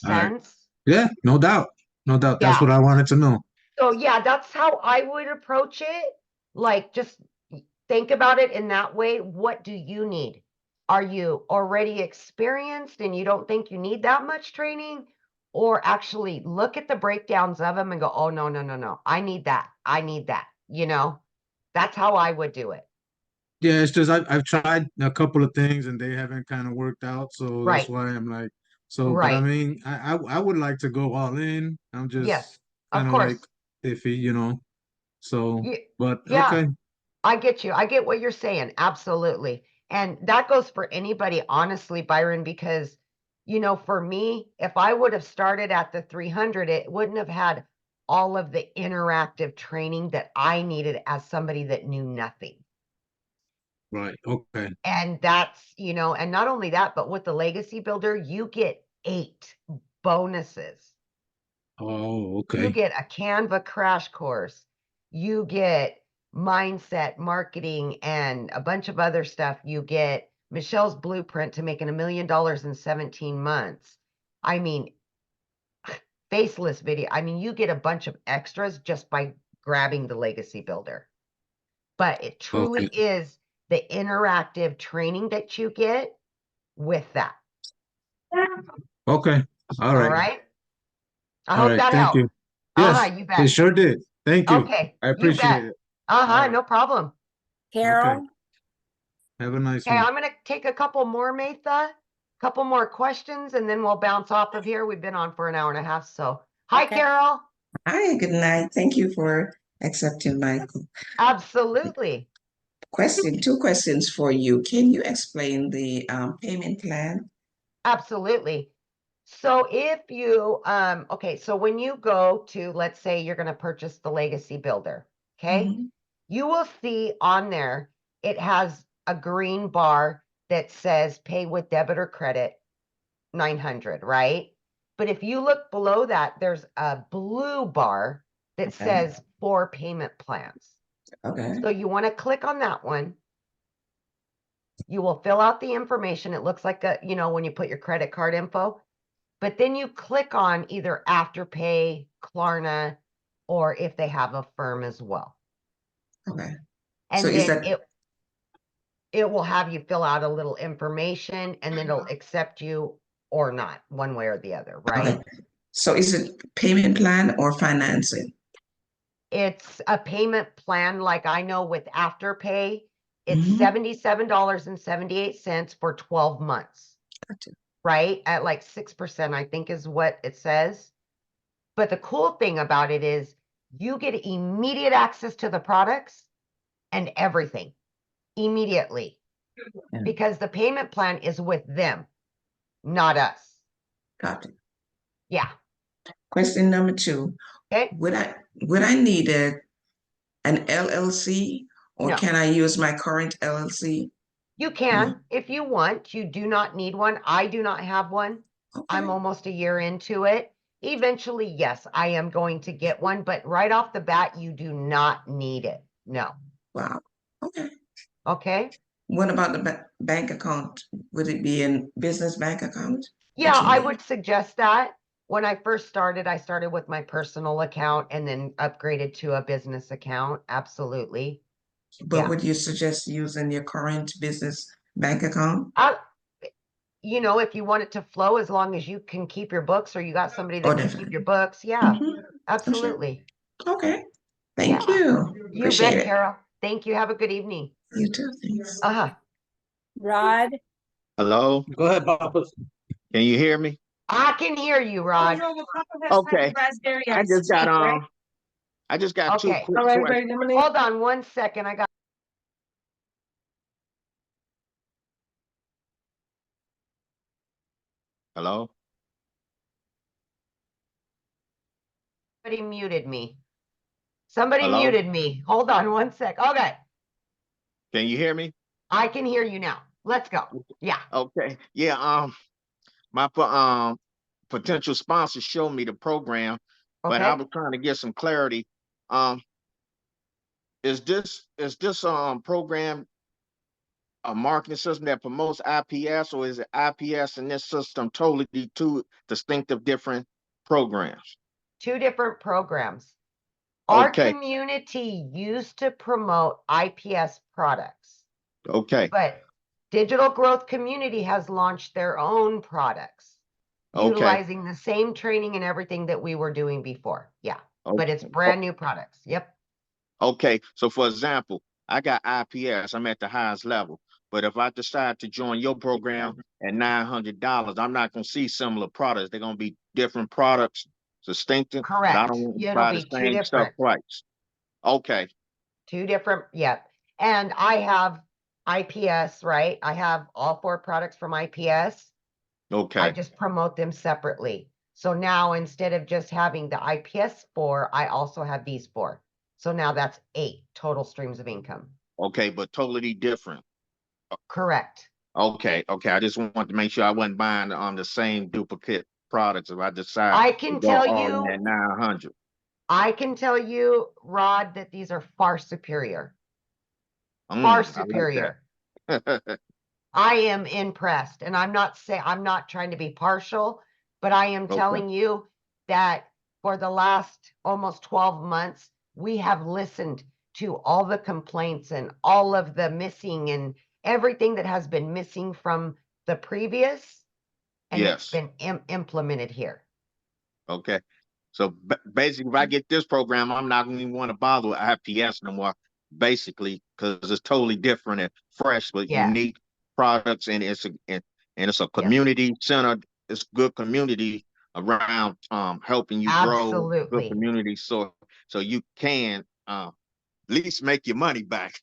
All right. sense? Yeah, no doubt. No doubt. That's what I wanted to know. So yeah, that's how I would approach it. Like, just think about it in that way. What do you need? Are you already experienced and you don't think you need that much training? Or actually look at the breakdowns of them and go, oh, no, no, no, no. I need that. I need that. You know, that's how I would do it. Yeah, it's just I've tried a couple of things and they haven't kind of worked out, so that's Right. why I'm like, so. But I Right. mean, I would like to go all in. I'm Yes, just of kind of course. like iffy, you know. So, but Yeah, okay, I get you. I get what you're saying. Absolutely. And that goes for anybody, honestly, Byron, because, you know, for me, if I would have started at the 300, it wouldn't have had all of the interactive training that I needed as somebody that knew nothing. right, okay, And that's, you know, and not only that, but with the Legacy Builder, you get 8 bonuses. oh, You okay, get a Canva crash course. You get mindset, marketing, and a bunch of other stuff. You get Michelle's blueprint to making $1 million in 17 months. I mean, faceless video. I mean, you get a bunch of extras just by grabbing the Legacy Builder. But it truly okay, is the interactive training that you get with that. okay. All All right, right. I all hope right. that Thank helped. you. Yes, You it bet. sure did. Thank you. Okay, I you bet. appreciate it. All right. No problem. Okay. Carol, Have a nice Okay, one. I'm gonna take a couple more, Matha, couple more questions, and then we'll bounce off of here. We've been on for an hour and a half, so. Hi, okay. Carol. Hi, good night. Thank you for accepting my Absolutely. question. Two questions for you. Can you explain the payment plan? Absolutely. So if you, okay, so when you go to, let's say you're gonna purchase the Legacy Builder, okay? Mhm. You will see on there, it has a green bar that says pay with debit or credit, 900, right? But if you look below that, there's a blue bar that Okay. says 4 payment plans. Okay. So you want to click on that one. You will fill out the information. It looks like you know, when you put your credit card info, but then you click on either Afterpay, Klarna, or if they have a firm as well. Okay. And So is then that it will have you fill out a little information and then it'll accept you or not, one way or the other, right? okay? So is it payment plan or financing? It's a payment plan, like I know with Afterpay, it's Mhm. $77.78 for 12 months, Gotcha. right? At like 6%, I think is what it says. But the cool thing about it is you get immediate access to the products and everything immediately Yeah. because the payment plan is with them, not us. Got it. Yeah. Question number 2. Okay. Would I need an LLC or No. can I use my current LLC? You can No. if you want. You do not need one. I do not have one. I'm Okay. almost a year into it. Eventually, yes, I am going to get one, but right off the bat, you do not need it. No. Wow. Okay. Okay. What about the bank account? Would it be in business bank account Yeah, that you I need? would suggest that. When I first started, I started with my personal account and then upgraded to a business account. Absolutely. But Yeah. would you suggest using your current business bank account? You know, if you want it to flow, as long as you can keep your books or you got somebody Oh, that can keep your books. Yeah, Mhm. absolutely. Okay. Thank Yeah. you. You Appreciate bet, it. Carol. Thank you. Have a good evening. You too. Thanks. Uh-huh. Rod, Hello, Go ahead, Papa. can you hear me? I can hear you, Rod. Okay, I just got two Okay. quick questions. Hold on one second. I got Hello, somebody muted me. Somebody hello, muted me. Hold on one sec. Okay. can you hear me? I can hear you now. Let's go. Yeah. Okay, yeah. My potential sponsor showed me the program, but I Okay. was trying to get some clarity. Um, is this program a marketing system that promotes IPS, or is it IPS and this system totally two distinctive different programs? 2 different programs. Our Okay, community used to promote IPS products, okay, but Digital Growth Community has launched their own products, Okay. utilizing the same training and everything that we were doing before. Yeah, but it's brand new products. Yep. Okay. So for example, I got IPS. I'm at the highest level. But if I decide to join your program at $900, I'm not going to see similar products. They're going to be different products, distinctive. But I Correct. don't want to It'll buy the be two same stuff different. twice. Okay. Two different, yep. And I have IPS, right? I have all 4 products from IPS. I Okay. just promote them separately. So now instead of just having the IPS 4, I also have these 4. So now that's 8 total streams of income. Okay, but totally different. Correct. Okay. Okay. I just wanted to make sure I wasn't buying the same duplicate products if I decide I to can go tell all in you, at 900. I can tell you, Rod, that these are far superior. Far I superior. like that. I am impressed, and I'm not trying to be partial, but I am Okay. telling you that for the last almost 12 months, we have listened to all the complaints and all of the missing and everything that has been missing from the previous, and it's Yes. been implemented here. Okay. So basically, if I get this program, I'm not going to even want to bother with IPS no more, basically, because it's totally different and fresh, but Yes. unique products, and it's a Yep. community centered. It's good community around helping you grow. Good Absolutely. community, so you can at least make your money back.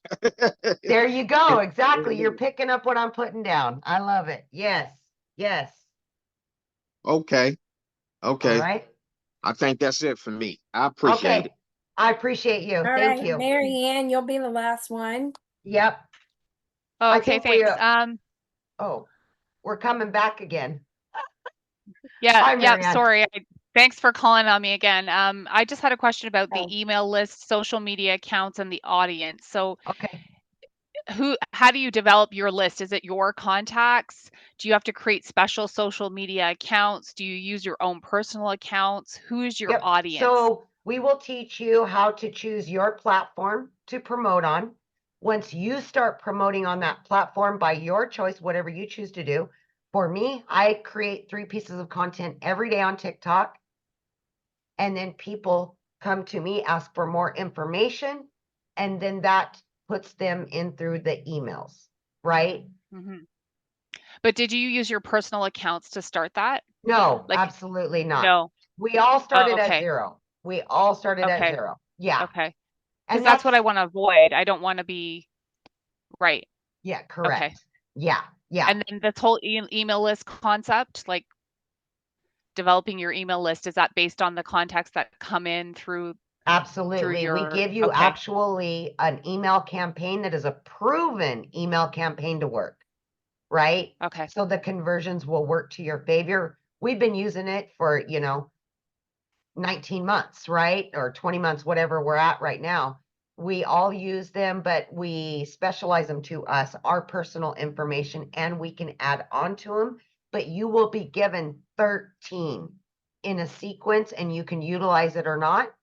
There you go. Exactly. You're picking up what I'm putting down. I love it. Yes. Yes. Okay. All Okay. right. I think that's it for me. I appreciate it. Okay. I appreciate you. All Thank right, you. Mary Ann, you'll be the last one. Yep. Oh, I okay, think we, thanks. oh, we're coming back again. Yeah, Hi, yeah, Marianne. sorry. Thanks for calling on me again. I just had a question about the Oh. email list, social media accounts, and the audience. So Okay. how do you develop your list? Is it your contacts? Do you have to create special social media accounts? Do you use your own personal accounts? Who is your Yep. audience? So we will teach you how to choose your platform to promote on. Once you start promoting on that platform by your choice, whatever you choose to do. For me, I create 3 pieces of content every day on TikTok. And then people come to me, ask for more information, and then that puts them in through the emails, right? Mhm. But did you use your personal accounts to start that? No, Like, absolutely not. no. We all Oh, started at okay. 0. We all started at Okay. 0. Yeah. Okay. Because And that's what I that's, want to avoid. I don't want to be right. yeah, Okay. correct. Yeah. Yeah. And then this whole email list concept, like developing your email list, is that based on the contacts that come in through Absolutely. We your give you okay. actually an email campaign that is a proven email campaign to work, right? Okay. So the conversions will work to your favor. We've been using it for, 19 months, right? Or 20 months, whatever we're at right now. We all use them, but we specialize them to us, our personal information, and we can add on to them. But you will be given 13 in a sequence, and you can utilize it or not.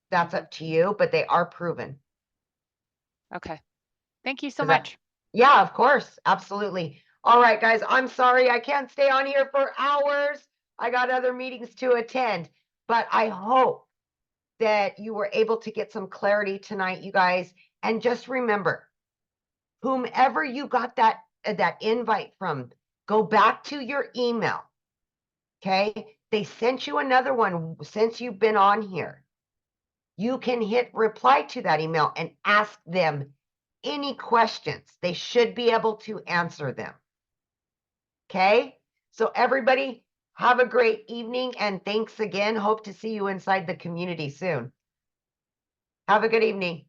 That's up to you, but they are proven. Okay. Thank you so Is that- much. Yeah, of course. Absolutely. All right, guys, I'm sorry. I can't stay on here for hours. I got other meetings to attend, but I hope that you were able to get some clarity tonight, you guys. And just remember, whomever you got that invite from, go back to your email. Okay? They sent you another one since you've been on here. You can hit reply to that email and ask them any questions. They should be able to answer them. Okay? So everybody, have a great evening, and thanks again. Hope to see you inside the community soon. Have a good evening.